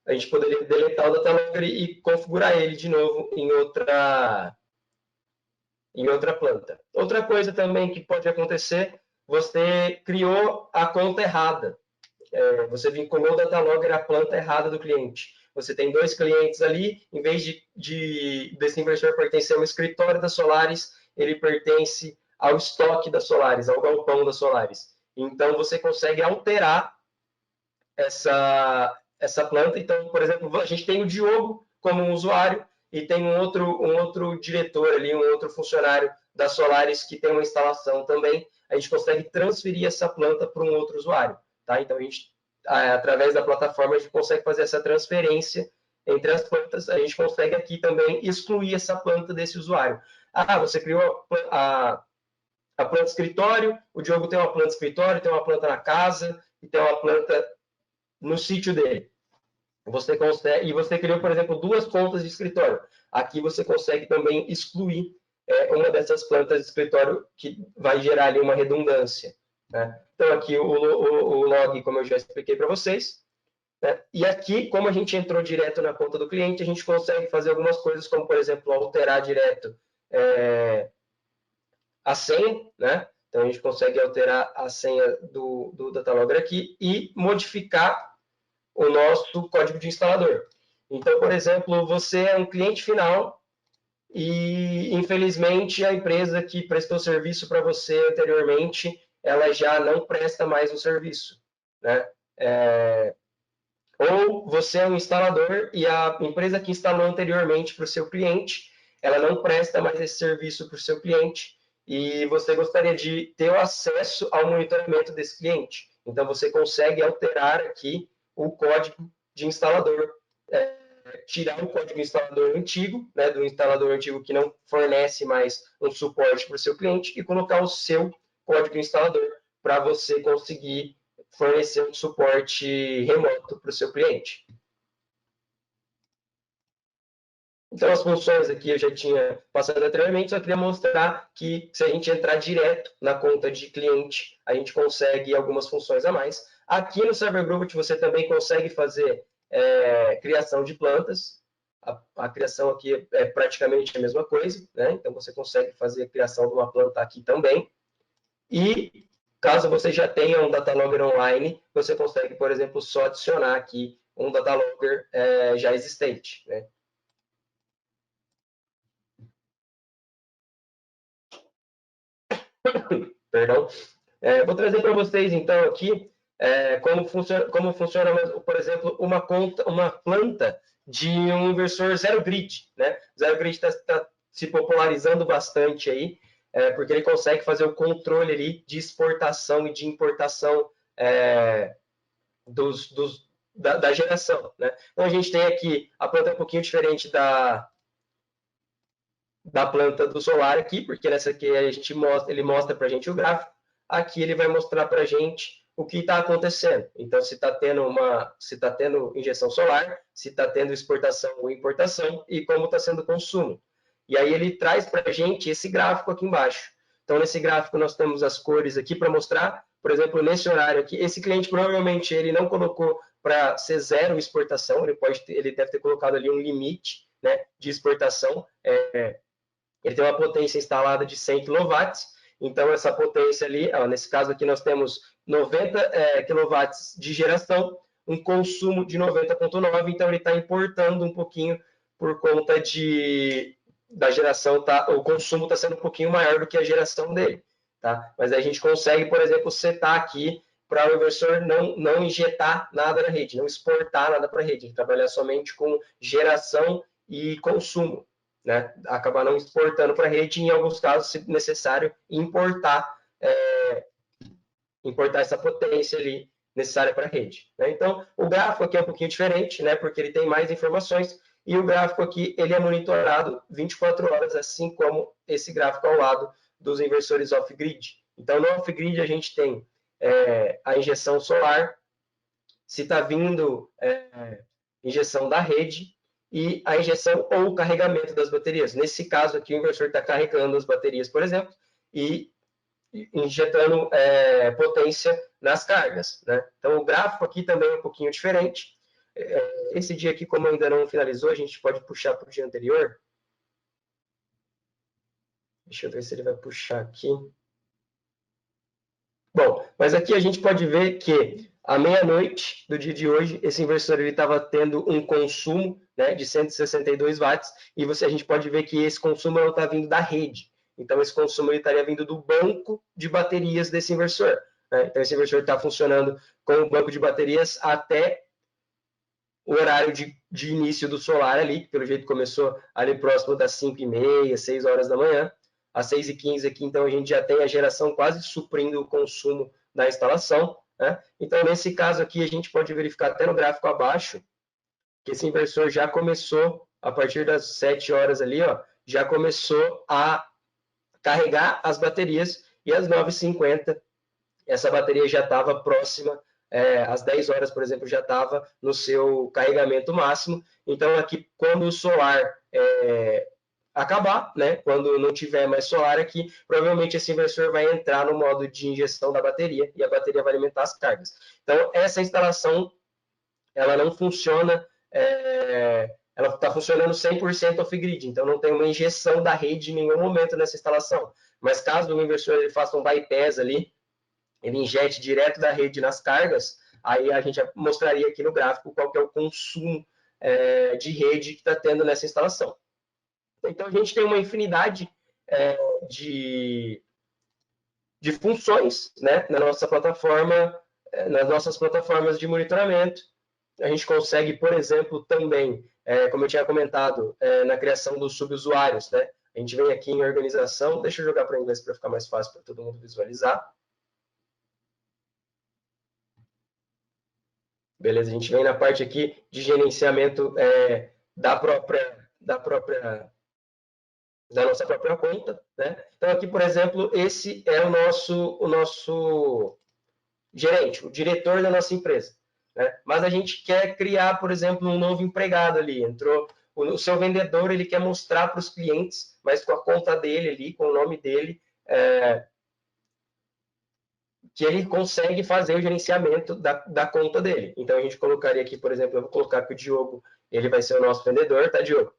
a gente poderia deletar o datalogger e configurar ele de novo em outra planta. Outra coisa também que pode acontecer, você criou a conta errada. Você vinculou o datalogger à planta errada do cliente. Você tem 2 clientes ali, em vez desse inversor pertencer ao escritório da Solaris, ele pertence ao estoque da Solaris, ao galpão da Solaris. Então, você consegue alterar essa planta. Então, por exemplo, a gente tem o Diogo como um usuário e tem um outro diretor ali, um outro funcionário da Solaris que tem uma instalação também. A gente consegue transferir essa planta para um outro usuário. Tá? Então, a gente, através da plataforma, a gente consegue fazer essa transferência entre as plantas. A gente consegue aqui também excluir essa planta desse usuário. Você criou a planta escritório, o Diogo tem uma planta escritório, tem uma planta na casa e tem uma planta no sítio dele. Você consegue, e você criou, por exemplo, 2 contas de escritório. Aqui você consegue também excluir uma dessas plantas de escritório que vai gerar ali uma redundância. Né? Então, aqui o log, como eu já expliquei para vocês. Né? E aqui, como a gente entrou direto na conta do cliente, a gente consegue fazer algumas coisas, como, por exemplo, alterar direto a senha, né? Então, a gente consegue alterar a senha do datalogger aqui e modificar o nosso código de instalador. Então, por exemplo, você é um cliente final e, infelizmente, a empresa que prestou serviço para você anteriormente, ela já não presta mais o serviço. Né? Ou você é um instalador e a empresa que instalou anteriormente para o seu cliente, ela não presta mais esse serviço para o seu cliente e você gostaria de ter o acesso ao monitoramento desse cliente. Então, você consegue alterar aqui o código de instalador, tirar o código de instalador antigo, né, do instalador antigo que não fornece mais um suporte para o seu cliente e colocar o seu código de instalador para você conseguir fornecer um suporte remoto para o seu cliente. Então, as funções aqui eu já tinha passado anteriormente, só queria mostrar que se a gente entrar direto na conta de cliente, a gente consegue algumas funções a mais. Aqui no Server Group você também consegue fazer criação de plantas. A criação aqui é praticamente a mesma coisa, né? Então, você consegue fazer a criação de uma planta aqui também. E, caso você já tenha um datalogger online, você consegue, por exemplo, só adicionar aqui um datalogger já existente, né? Perdão. Vou trazer para vocês, então, aqui como funciona, por exemplo, uma planta de um inversor zero grid. Né? Zero grid está se popularizando bastante aí, porque ele consegue fazer o controle ali de exportação e de importação da geração. Né? Então, a gente tem aqui a planta um pouquinho diferente da planta do solar aqui, porque nessa aqui ele mostra para a gente o gráfico. Aqui ele vai mostrar para a gente o que está acontecendo. Então, se está tendo injeção solar, se está tendo exportação ou importação e como está sendo o consumo. E aí ele traz para a gente esse gráfico aqui embaixo. Então, nesse gráfico nós temos as cores aqui para mostrar. Por exemplo, nesse horário aqui, esse cliente provavelmente ele não colocou para ser zero exportação, ele deve ter colocado ali um limite, né, de exportação. ele tem uma potência instalada de 100 kW, então essa potência ali, ó, nesse caso aqui nós temos 90 kW de geração, um consumo de 90,9, então ele está importando um pouquinho por conta da geração, o consumo está sendo um pouquinho maior do que a geração dele. Tá? Mas a gente consegue, por exemplo, setar aqui para o inversor não injetar nada na rede, não exportar nada para a rede, trabalhar somente com geração e consumo, né? Acabar não exportando para a rede, em alguns casos, se necessário, importar essa potência ali necessária para a rede. Né? Então, o gráfico aqui é um pouquinho diferente, né? Porque ele tem mais informações, e o gráfico aqui ele é monitorado 24 horas, assim como esse gráfico ao lado dos inversores off-grid. Então, no off-grid a gente tem a injeção solar, se está vindo injeção da rede, e a injeção ou o carregamento das baterias. Nesse caso aqui, o inversor está carregando as baterias, por exemplo, e injetando potência nas cargas. Né? Então, o gráfico aqui também é um pouquinho diferente. Esse dia aqui, como ainda não finalizou, a gente pode puxar para o dia anterior. Deixa eu ver se ele vai puxar aqui. Bom, mas aqui a gente pode ver que à meia-noite do dia de hoje, esse inversor estava tendo um consumo, né, de 162 watts, e a gente pode ver que esse consumo não está vindo da rede. Então, esse consumo estaria vindo do banco de baterias desse inversor. Né? Então, esse inversor está funcionando com o banco de baterias até o horário de início do solar ali, que pelo jeito começou ali próximo das 5h30, 6 horas da manhã. Às 6h15 aqui, então, a gente já tem a geração quase suprindo o consumo da instalação. Né? Então, nesse caso aqui, a gente pode verificar até no gráfico abaixo, que esse inversor já começou, a partir das 7 horas ali, ó, já começou a carregar as baterias, e às 9h50 essa bateria já estava próxima, às 10 horas, por exemplo, já estava no seu carregamento máximo. Então, aqui, quando o solar acabar, né, quando não tiver mais solar aqui, provavelmente esse inversor vai entrar no modo de injeção da bateria, e a bateria vai alimentar as cargas. Então, essa instalação, ela não funciona, ela está funcionando 100% off-grid, então não tem uma injeção da rede em nenhum momento nessa instalação. Mas caso o inversor ele faça um bypass ali, ele injete direto da rede nas cargas, aí a gente mostraria aqui no gráfico qual que é o consumo de rede que está tendo nessa instalação. Então, a gente tem uma infinidade de funções, né, na nossa plataforma, nas nossas plataformas de monitoramento. A gente consegue, por exemplo, também, como eu tinha comentado, na criação dos subusuários. Né? A gente vem aqui em organização, deixa eu jogar para o inglês para ficar mais fácil para todo mundo visualizar. Beleza, a gente vem na parte aqui de gerenciamento da nossa própria conta. Né? Então, aqui, por exemplo, esse é o nosso gerente, o diretor da nossa empresa. Né? Mas a gente quer criar, por exemplo, um novo empregado ali. Entrou o seu vendedor, ele quer mostrar para os clientes, mas com a conta dele ali, com o nome dele, que ele consegue fazer o gerenciamento da conta dele. Então, a gente colocaria aqui, por exemplo, eu vou colocar que o Diogo, ele vai ser o nosso vendedor, tá, Diogo?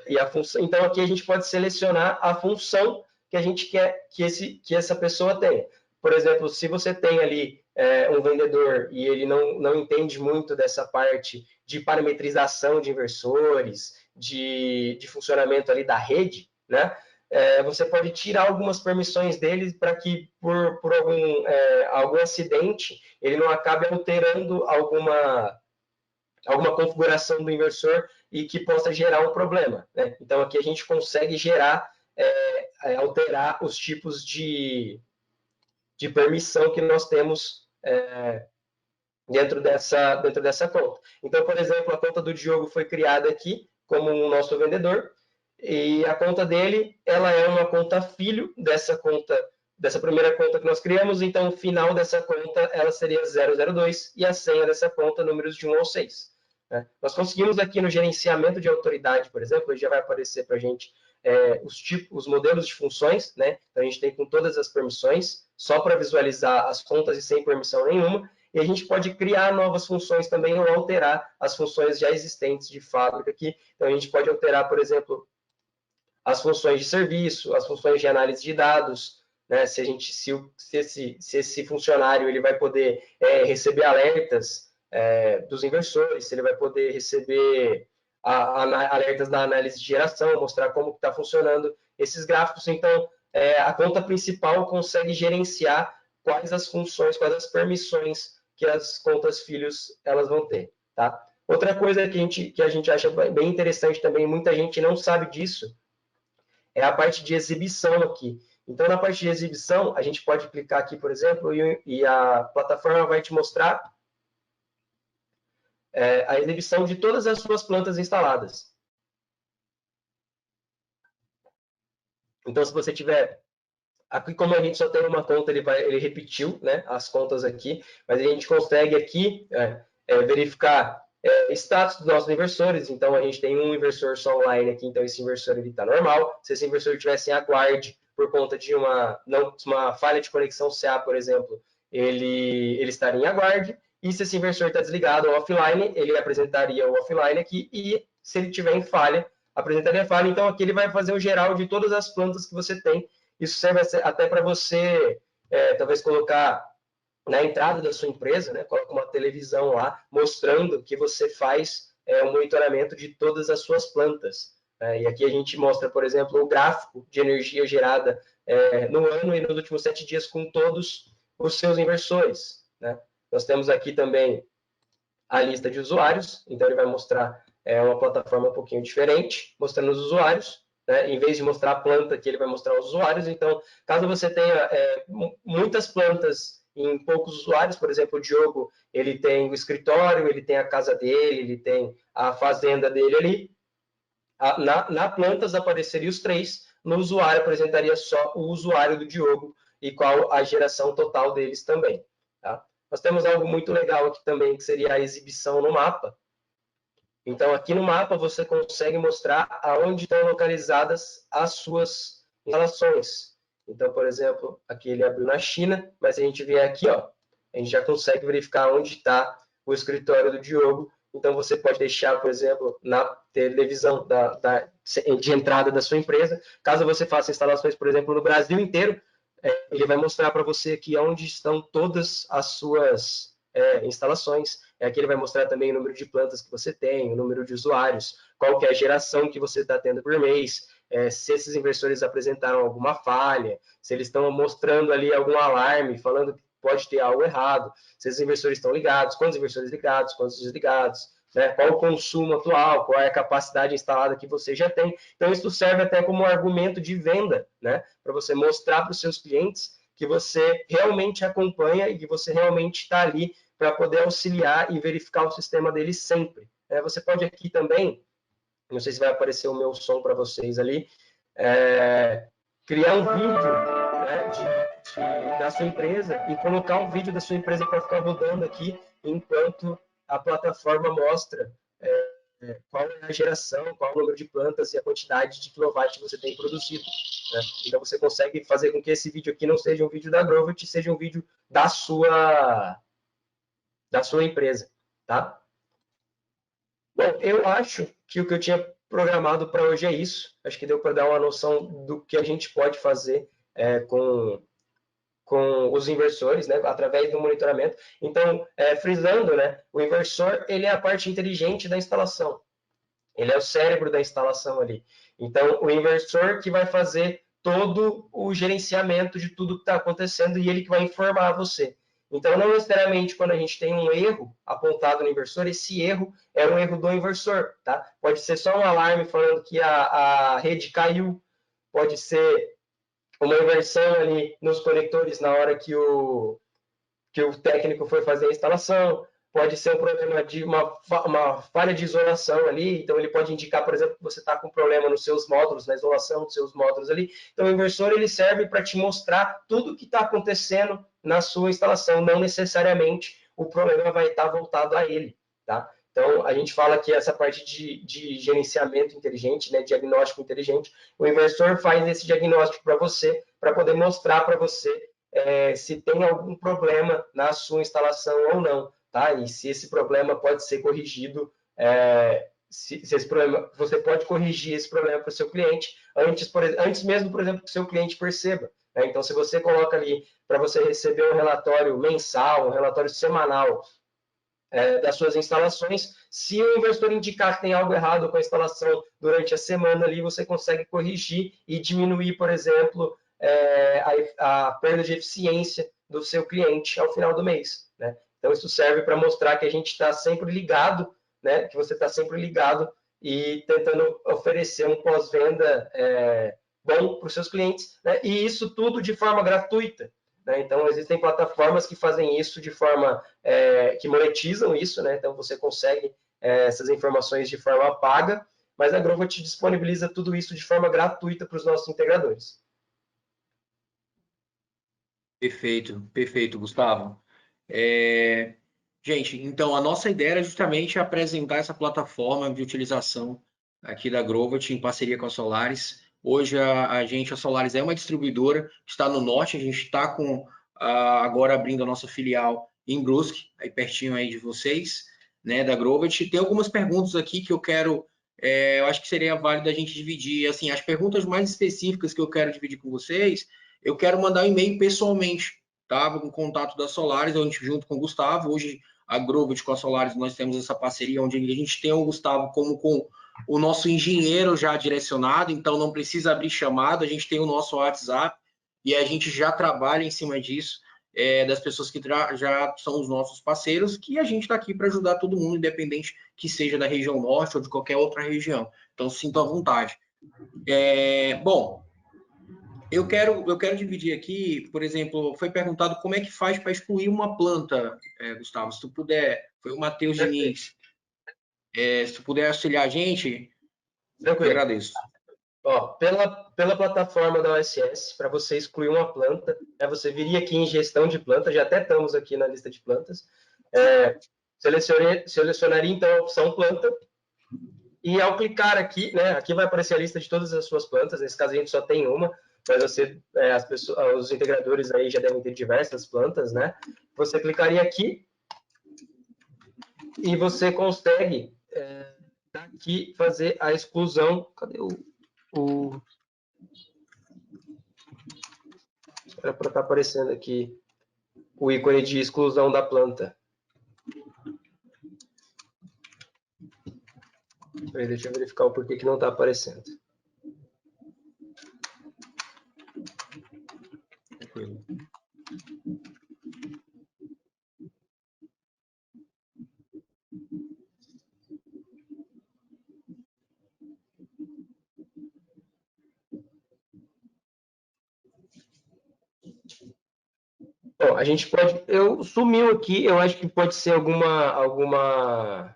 E a função, então, aqui a gente pode selecionar a função que a gente quer que essa pessoa tenha. Por exemplo, se você tem ali um vendedor e ele não entende muito dessa parte de parametrização de inversores, de funcionamento ali da rede, né? Você pode tirar algumas permissões dele para que, por algum acidente, ele não acabe alterando alguma configuração do inversor e que possa gerar um problema. Né? Então, aqui a gente consegue alterar os tipos de permissão que nós temos dentro dessa conta. Então, por exemplo, a conta do Diogo foi criada aqui como o nosso vendedor, e a conta dele, ela é uma conta filho dessa primeira conta que nós criamos, então o final dessa conta, ela seria 002, e a senha dessa conta, números de 1 ao 6. Né? Nós conseguimos aqui no gerenciamento de autoridade, por exemplo, já vai aparecer para a gente os modelos de funções, né? Então a gente tem com todas as permissões, só para visualizar as contas e sem permissão nenhuma, e a gente pode criar novas funções também ou alterar as funções já existentes de fábrica aqui. Então a gente pode alterar, por exemplo, as funções de serviço, as funções de análise de dados, né? Se esse funcionário ele vai poder receber alertas dos inversores, se ele vai poder receber alertas da análise de geração, mostrar como está funcionando esses gráficos. Então, a conta principal consegue gerenciar quais as funções, quais as permissões que as contas filhos elas vão ter, tá? Outra coisa que a gente acha bem interessante também, muita gente não sabe disso, é a parte de exibição aqui. Então, na parte de exibição, a gente pode clicar aqui, por exemplo, e a plataforma vai te mostrar a exibição de todas as suas plantas instaladas. Então, se você tiver... Aqui, como a gente só tem uma conta, ele repetiu, né, as contas aqui, mas a gente consegue aqui verificar status dos nossos inversores. Então, a gente tem um inversor só online aqui, então esse inversor está normal. Se esse inversor estivesse em aguarde por conta de uma falha de conexão CA, por exemplo, ele estaria em aguarde. E se esse inversor está desligado ou offline, ele apresentaria o offline aqui, e se ele estiver em falha, apresentaria a falha. Então, aqui ele vai fazer o geral de todas as plantas que você tem. Isso serve até para você, talvez, colocar na entrada da sua empresa, né? Coloca uma televisão lá, mostrando que você faz um monitoramento de todas as suas plantas. E aqui a gente mostra, por exemplo, o gráfico de energia gerada no ano e nos últimos 7 dias com todos os seus inversores, né? Nós temos aqui também a lista de usuários, então ele vai mostrar uma plataforma um pouquinho diferente, mostrando os usuários. Em vez de mostrar a planta aqui, ele vai mostrar os usuários. Então, caso você tenha muitas plantas em poucos usuários, por exemplo, o Diogo, ele tem o escritório, ele tem a casa dele, ele tem a fazenda dele ali. Na plantas apareceria os 3, no usuário apresentaria só o usuário do Diogo e qual a geração total deles também. Tá? Nós temos algo muito legal aqui também, que seria a exibição no mapa. Então, aqui no mapa, você consegue mostrar aonde estão localizadas as suas instalações. Então, por exemplo, aqui ele abriu na China, mas se a gente vier aqui, ó, a gente já consegue verificar onde está o escritório do Diogo. Então, você pode deixar, por exemplo, na televisão de entrada da sua empresa. Caso você faça instalações, por exemplo, no Brasil inteiro, ele vai mostrar para você aqui onde estão todas as suas instalações. Aqui ele vai mostrar também o número de plantas que você tem, o número de usuários, qual que é a geração que você está tendo por mês, se esses inversores apresentaram alguma falha, se eles estão mostrando ali algum alarme, falando que pode ter algo errado, se esses inversores estão ligados, quantos inversores ligados, quantos desligados, né? Qual o consumo atual, qual é a capacidade instalada que você já tem. Então, isso serve até como um argumento de venda, né? Para você mostrar para os seus clientes que você realmente acompanha e que você realmente está ali para poder auxiliar e verificar o sistema deles sempre. Você pode aqui também, não sei se vai aparecer o meu som para vocês ali, criar um vídeo, né, da sua empresa e colocar um vídeo da sua empresa para ficar rodando aqui enquanto a plataforma mostra qual é a geração, qual é o número de plantas e a quantidade de quilowatt que você tem produzido. Né? Então, você consegue fazer com que esse vídeo aqui não seja um vídeo da Grovit, seja um vídeo da sua empresa. Tá? Bom, eu acho que o que eu tinha programado para hoje é isso. Acho que deu para dar uma noção do que a gente pode fazer com os inversores, né, através do monitoramento. Então, frisando, né, o inversor ele é a parte inteligente da instalação. Ele é o cérebro da instalação ali. Então, o inversor que vai fazer todo o gerenciamento de tudo que está acontecendo e ele que vai informar você. Então, não necessariamente quando a gente tem um erro apontado no inversor, esse erro é um erro do inversor. Tá? Pode ser só um alarme falando que a rede caiu, pode ser uma inversão ali nos conectores na hora que o técnico foi fazer a instalação, pode ser um problema de uma falha de isolação ali, então ele pode indicar, por exemplo, que você está com problema nos seus módulos, na isolação dos seus módulos ali. Então, o inversor ele serve para te mostrar tudo o que está acontecendo na sua instalação, não necessariamente o problema vai estar voltado a ele, tá? Então, a gente fala que essa parte de gerenciamento inteligente, né, diagnóstico inteligente, o inversor faz esse diagnóstico para você, para poder mostrar para você se tem algum problema na sua instalação ou não, tá? E se esse problema pode ser corrigido se esse problema, você pode corrigir esse problema para o seu cliente antes mesmo, por exemplo, que o seu cliente perceba. Né? Então, se você coloca ali para você receber um relatório mensal, um relatório semanal das suas instalações, se o investidor indicar que tem algo errado com a instalação durante a semana ali, você consegue corrigir e diminuir, por exemplo, a perda de eficiência do seu cliente ao final do mês. Né? Então, isso serve para mostrar que a gente está sempre ligado, né? Que você está sempre ligado e tentando oferecer um pós-venda bom para os seus clientes, né? E isso tudo de forma gratuita. Né? Então, existem plataformas que fazem isso de forma que monetizam isso, né? Então você consegue essas informações de forma paga, mas a Grovo te disponibiliza tudo isso de forma gratuita para os nossos integradores. Perfeito, perfeito, Gustavo. Gente, então a nossa ideia era justamente apresentar essa plataforma de utilização aqui da Grovat em parceria com a Solaris. Hoje a Solaris é uma distribuidora que está no norte, a gente está agora abrindo a nossa filial em Brusque, aí pertinho aí de vocês, né, da Grovat. Tem algumas perguntas aqui que eu acho que seria válido a gente dividir. Assim, as perguntas mais específicas que eu quero dividir com vocês, eu quero mandar um e-mail pessoalmente, tá? Com o contato da Solaris, a gente junto com o Gustavo. Hoje a Grovat com a Solaris, nós temos essa parceria onde a gente tem o Gustavo como com o nosso engenheiro já direcionado, então não precisa abrir chamada, a gente tem o nosso WhatsApp e a gente já trabalha em cima disso, das pessoas que já são os nossos parceiros, que a gente está aqui para ajudar todo mundo, independente que seja da região norte ou de qualquer outra região. Então, sinto à vontade. Bom, eu quero dividir aqui, por exemplo, foi perguntado como é que faz para excluir uma planta, Gustavo, se tu puder, foi o Matheus Diniz. Se tu puder auxiliar a gente, Tranquilo. eu agradeço. Ó, pela plataforma da OSS, para você excluir uma planta, você viria aqui em gestão de planta, já até estamos aqui na lista de plantas, selecionaria então a opção planta, e ao clicar aqui, né, aqui vai aparecer a lista de todas as suas plantas, nesse caso a gente só tem uma, mas os integradores aí já devem ter diversas plantas, né? Você clicaria aqui e você consegue daqui fazer a exclusão. Cadê era para estar aparecendo aqui o ícone de exclusão da planta. Deixa eu verificar o porquê que não está aparecendo. Tranquilo. Bom, a gente pode... sumiu aqui, eu acho que pode ser alguma...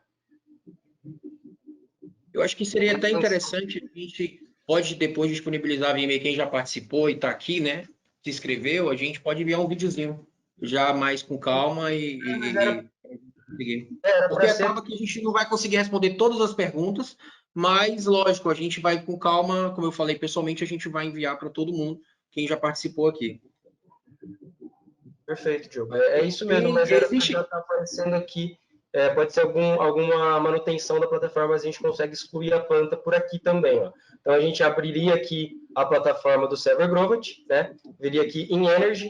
Eu acho que seria até interessante, a gente pode depois disponibilizar via e-mail quem já participou e está aqui, né? Se inscreveu, a gente pode enviar um videozinho já mais com calma porque acaba que a gente não vai conseguir responder todas as perguntas, mas lógico, a gente vai com calma, como eu falei pessoalmente, a gente vai enviar para todo mundo quem já participou aqui. Perfeito, Diogo. É isso mesmo, mas já está aparecendo aqui. Pode ser alguma manutenção da plataforma, mas a gente consegue excluir a planta por aqui também. Ó. Então, a gente abriria aqui a plataforma do Server Grovat, né? Viria aqui em Energy,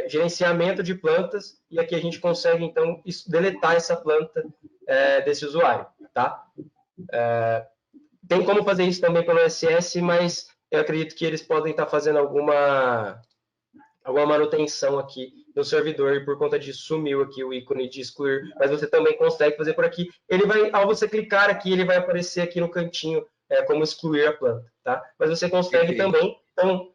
gerenciamento de plantas, e aqui a gente consegue, então, deletar essa planta desse usuário. Tá? Tem como fazer isso também pelo SS, mas eu acredito que eles podem estar fazendo alguma manutenção aqui no servidor e por conta disso sumiu aqui o ícone de excluir, mas você também consegue fazer por aqui. Ao você clicar aqui, ele vai aparecer aqui no cantinho como excluir a planta, tá? Mas você consegue também, então,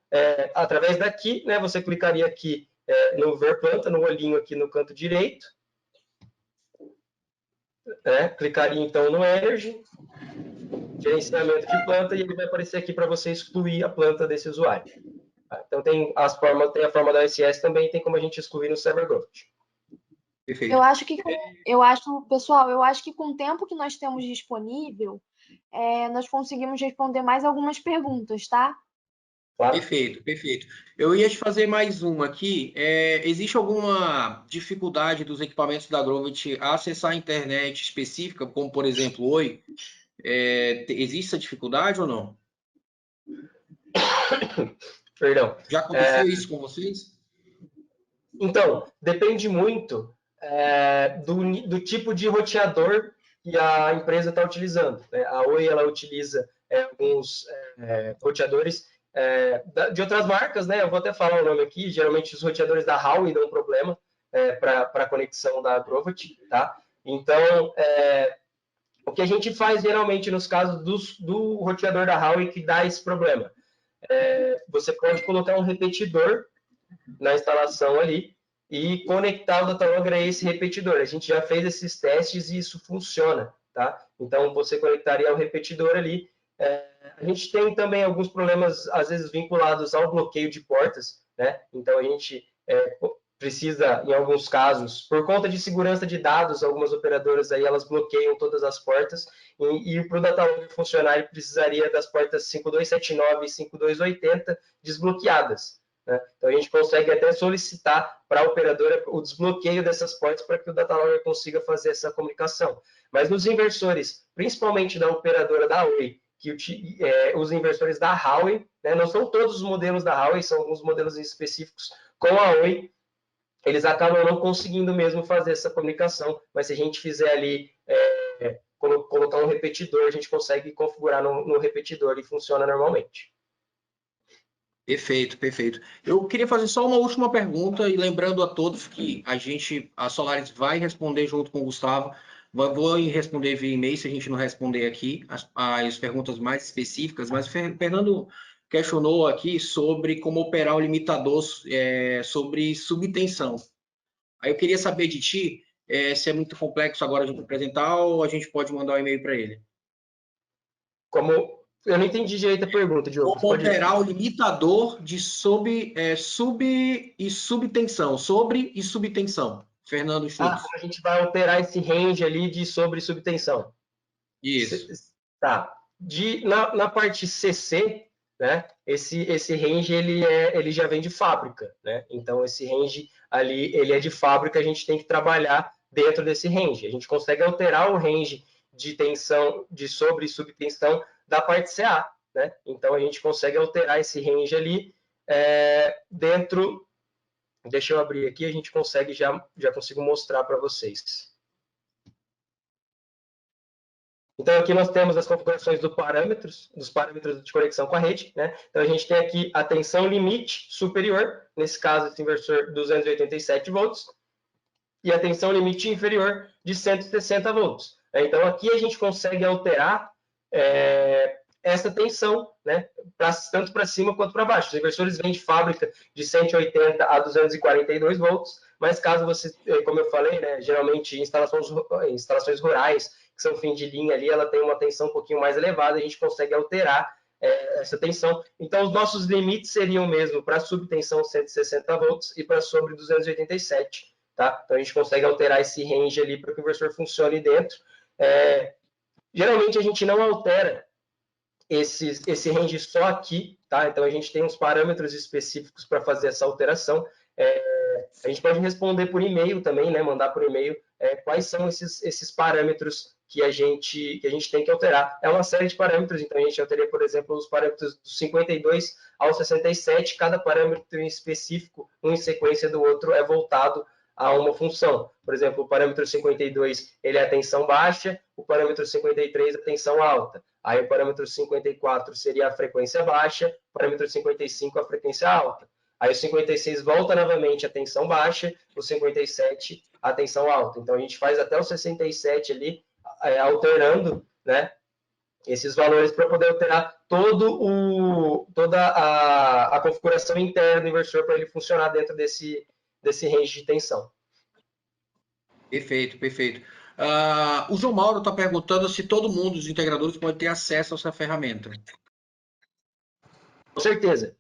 através daqui, né, você clicaria aqui no ver planta, no olhinho aqui no canto direito, clicaria então no Energy, gerenciamento de planta, e ele vai aparecer aqui para você excluir a planta desse usuário. Então, tem a forma da OSS também, tem como a gente excluir no Server Grovat. Perfeito. Pessoal, eu acho que com o tempo que nós temos disponível, nós conseguimos responder mais algumas perguntas, tá? Claro? Perfeito, perfeito. Eu ia te fazer mais uma aqui. Existe alguma dificuldade dos equipamentos da Grovit a acessar a internet específica, como por exemplo, Oi? Existe essa dificuldade ou não? Perdão. Já aconteceu isso com vocês? Então, depende muito do tipo de roteador que a empresa está utilizando, né? A Oi, ela utiliza alguns roteadores de outras marcas, né? Eu vou até falar o nome aqui. Geralmente, os roteadores da Huawei dão problema para a conexão da Grovit, tá? Então, o que a gente faz geralmente nos casos do roteador da Huawei que dá esse problema? Você pode colocar um repetidor na instalação ali e conectar o datalogger a esse repetidor. A gente já fez esses testes e isso funciona, tá? Então, você conectaria o repetidor ali. A gente tem também alguns problemas, às vezes, vinculados ao bloqueio de portas, né? Então, a gente precisa, em alguns casos, por conta de segurança de dados, algumas operadoras aí, elas bloqueiam todas as portas e para o datalogger funcionar, ele precisaria das portas 5279 e 5280 desbloqueadas. Né? Então, a gente consegue até solicitar para a operadora o desbloqueio dessas portas para que o datalogger consiga fazer essa comunicação. Mas nos inversores, principalmente da operadora da Oi, os inversores da Huawei, né? Não são todos os modelos da Huawei, são alguns modelos específicos com a Oi, eles acabam não conseguindo mesmo fazer essa comunicação, mas se a gente fizer ali, colocar um repetidor, a gente consegue configurar no repetidor e funciona normalmente. Perfeito, perfeito. Eu queria fazer só uma última pergunta e lembrando a todos que a Solaris vai responder junto com o Gustavo. Vou responder via e-mail se a gente não responder aqui as perguntas mais específicas, mas o Fernando questionou aqui sobre como operar o limitador sobre subtensão. Aí eu queria saber de ti se é muito complexo agora a gente apresentar ou a gente pode mandar um e-mail para ele. Eu não entendi direito a pergunta, Diogo. Como operar o limitador de sobre e subtensão. Fernando Schultz. Como a gente vai operar esse range ali de sobre e subtensão. Isso. Tá. Na parte CC, né, esse range ele já vem de fábrica, né? Então esse range ali ele é de fábrica, a gente tem que trabalhar dentro desse range. A gente consegue alterar o range de tensão, de sobre e subtensão da parte CA, né? Então a gente consegue alterar esse range ali dentro. Deixa eu abrir aqui, a gente consegue já consigo mostrar para vocês. Então, aqui nós temos as configurações dos parâmetros de conexão com a rede, né? Então, a gente tem aqui a tensão limite superior, nesse caso, esse inversor 287 volts, e a tensão limite inferior de 160 volts. Então, aqui a gente consegue alterar essa tensão, né? Tanto para cima quanto para baixo. Os inversores vêm de fábrica de 180 a 242 volts, mas caso você, como eu falei, né, geralmente instalações rurais, que são fim de linha ali, ela tem uma tensão um pouquinho mais elevada, a gente consegue alterar essa tensão. Então, os nossos limites seriam mesmo para subtensão 160 volts e para sobre 287, tá? Então, a gente consegue alterar esse range ali para que o inversor funcione dentro. Geralmente, a gente não altera esse range só aqui, tá? Então, a gente tem uns parâmetros específicos para fazer essa alteração. A gente pode responder por e-mail também, né? Mandar por e-mail quais são esses parâmetros que a gente tem que alterar. É uma série de parâmetros, então a gente alteraria, por exemplo, os parâmetros do 52 ao 67, cada parâmetro em específico, um em sequência do outro, é voltado a uma função. Por exemplo, o parâmetro 52, ele é a tensão baixa, o parâmetro 53 é a tensão alta. Aí o parâmetro 54 seria a frequência baixa, o parâmetro 55 a frequência alta. Aí o 56 volta novamente a tensão baixa, o 57 a tensão alta. Então a gente faz até o 67 ali, alternando, né, esses valores para poder alterar toda a configuração interna do inversor para ele funcionar dentro desse range de tensão. Perfeito, perfeito. O João Mauro está perguntando se todo mundo, os integradores, pode ter acesso a essa ferramenta. Com certeza.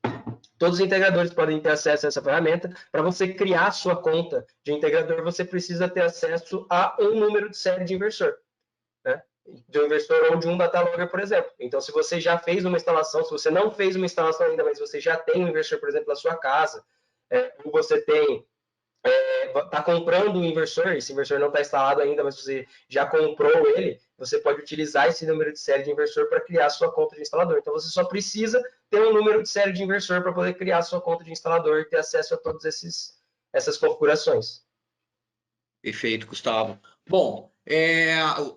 Todos os integradores podem ter acesso a essa ferramenta. Para você criar a sua conta de integrador, você precisa ter acesso a um número de série de inversor, né? do inversor ou de um data logger, por exemplo. Então, se você já fez uma instalação, se você não fez uma instalação ainda, mas você já tem um inversor, por exemplo, na sua casa, ou você está comprando um inversor, esse inversor não está instalado ainda, mas você já comprou ele, você pode utilizar esse número de série de inversor para criar a sua conta de instalador. Então, você só precisa ter um número de série de inversor para poder criar a sua conta de instalador e ter acesso a todas essas configurações. Perfeito, Gustavo. Bom,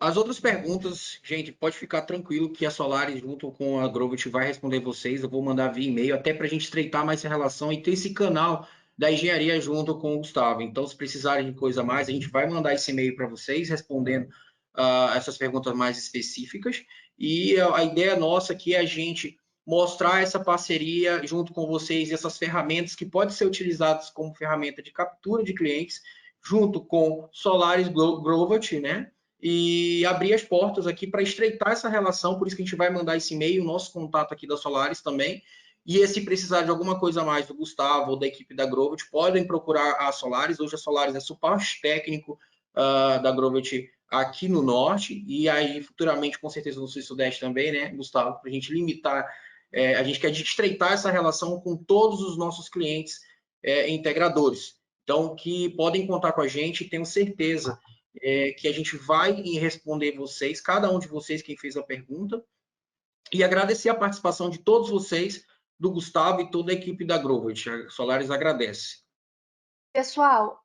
as outras perguntas, gente, pode ficar tranquilo que a Solaris, junto com a Grovit, vai responder vocês. Eu vou mandar via e-mail, até para a gente estreitar mais essa relação e ter esse canal da engenharia junto com o Gustavo. Então, se precisarem de coisa a mais, a gente vai mandar esse e-mail para vocês, respondendo essas perguntas mais específicas. E a ideia nossa aqui é a gente mostrar essa parceria junto com vocês, essas ferramentas que podem ser utilizadas como ferramenta de captura de clientes, junto com Solaris Grovit, né? E abrir as portas aqui para estreitar essa relação, por isso que a gente vai mandar esse e-mail, o nosso contato aqui da Solaris também. E se precisar de alguma coisa a mais do Gustavo ou da equipe da Grovit, podem procurar a Solaris. Hoje a Solaris é suporte técnico da Grovit aqui no Norte, e aí futuramente, com certeza, no Sul e Sudeste também, né, Gustavo? Para a gente limitar, a gente quer estreitar essa relação com todos os nossos clientes integradores. Então, que podem contar com a gente, tenho certeza que a gente vai responder vocês, cada um de vocês quem fez a pergunta, e agradecer a participação de todos vocês, do Gustavo e toda a equipe da Grovit. A Solaris agradece. Pessoal,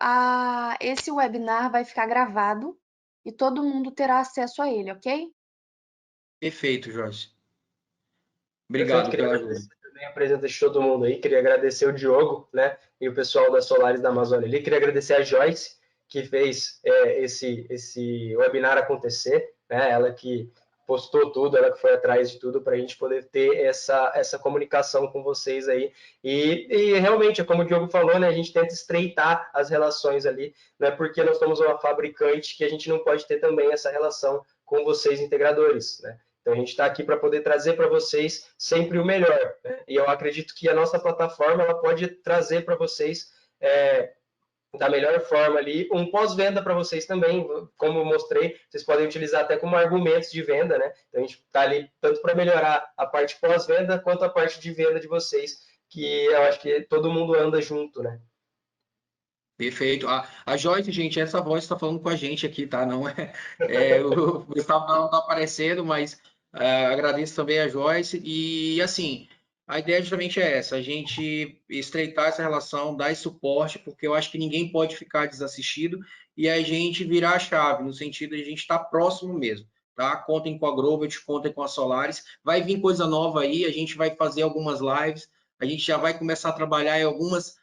esse webinar vai ficar gravado e todo mundo terá acesso a ele, ok? Perfeito, Jorge. Perfeito, Obrigado queria pela agradecer ajuda. também a presença de todo mundo aí, queria agradecer o Diogo, né, e o pessoal da Solaris da Amazônia ali, queria agradecer a Joyce, que fez esse webinar acontecer, né, ela que postou tudo, ela que foi atrás de tudo para a gente poder ter essa comunicação com vocês aí, e realmente, como o Diogo falou, né, a gente tenta estreitar as relações ali, não é porque nós somos uma fabricante que a gente não pode ter também essa relação com vocês integradores, né. Então, a gente está aqui para poder trazer para vocês sempre o melhor, né? E eu acredito que a nossa plataforma ela pode trazer para vocês, da melhor forma ali, um pós-venda para vocês também. Como eu mostrei, vocês podem utilizar até como argumentos de venda, né? Então, a gente está ali tanto para melhorar a parte pós-venda, quanto a parte de venda de vocês, que eu acho que todo mundo anda junto, né? Perfeito. A Joyce, gente, essa voz está falando com a gente aqui, tá? Não o Gustavo não está aparecendo, mas agradeço também a Joyce. E, assim, a ideia justamente é essa, a gente estreitar essa relação, dar esse suporte, porque eu acho que ninguém pode ficar desassistido e a gente virar a chave, no sentido de a gente estar próximo mesmo, tá? Contem com a Grovit, contem com a Solaris. Vai vir coisa nova aí, a gente vai fazer algumas lives, a gente já vai começar a trabalhar em algumas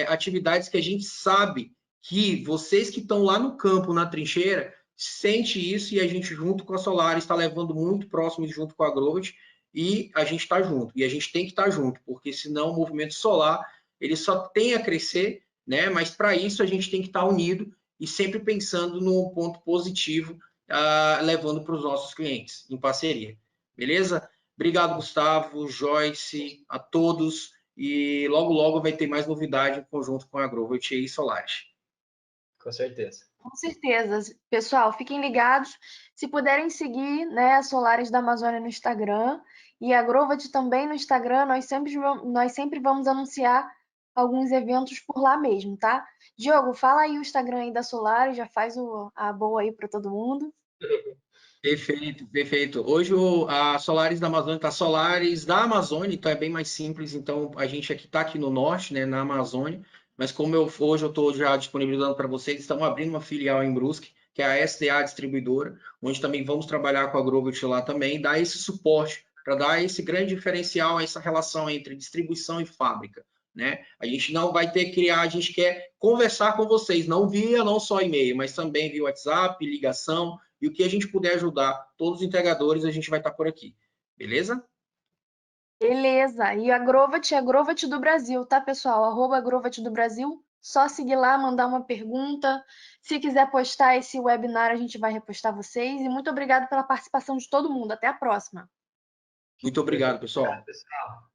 atividades que a gente sabe que vocês que estão lá no campo, na trincheira, sente isso, e a gente, junto com a Solaris, está levando muito próximo junto com a Grovit, e a gente está junto. E a gente tem que estar junto, porque senão o movimento solar ele só tem a crescer, né? Mas para isso a gente tem que estar unido e sempre pensando no ponto positivo, levando para os nossos clientes, em parceria. Beleza? Obrigado, Gustavo, Joyce, a todos. E logo, logo vai ter mais novidade em conjunto com a Grovit e Solaris. Com certeza. Com certeza. Pessoal, fiquem ligados. Se puderem seguir, né, a Solaris da Amazônia no Instagram e a Grovit também no Instagram, nós sempre vamos anunciar alguns eventos por lá mesmo, tá? Diogo, fala aí o Instagram aí da Solaris, já faz a boa aí para todo mundo. Perfeito, perfeito. Hoje a Solaris da Amazônia está Solaris da Amazônia, então é bem mais simples. Então a gente aqui está aqui no norte, né, na Amazônia, mas como hoje eu estou já disponibilizando para vocês, estamos abrindo uma filial em Brusque, que é a SDA Distribuidora, onde também vamos trabalhar com a Grovit lá também, dar esse suporte para dar esse grande diferencial, essa relação entre distribuição e fábrica, né? A gente não vai ter que criar, a gente quer conversar com vocês, não só e-mail, mas também via WhatsApp, ligação. E o que a gente puder ajudar todos os integradores, a gente vai estar por aqui. Beleza? Beleza. E a Grovit é a Grovit do Brasil, tá, pessoal? @Grovit do Brasil. Só seguir lá, mandar uma pergunta. Se quiser postar esse webinar, a gente vai repostar vocês. E muito obrigado pela participação de todo mundo. Até a próxima. Muito obrigado, pessoal. Obrigado, pessoal.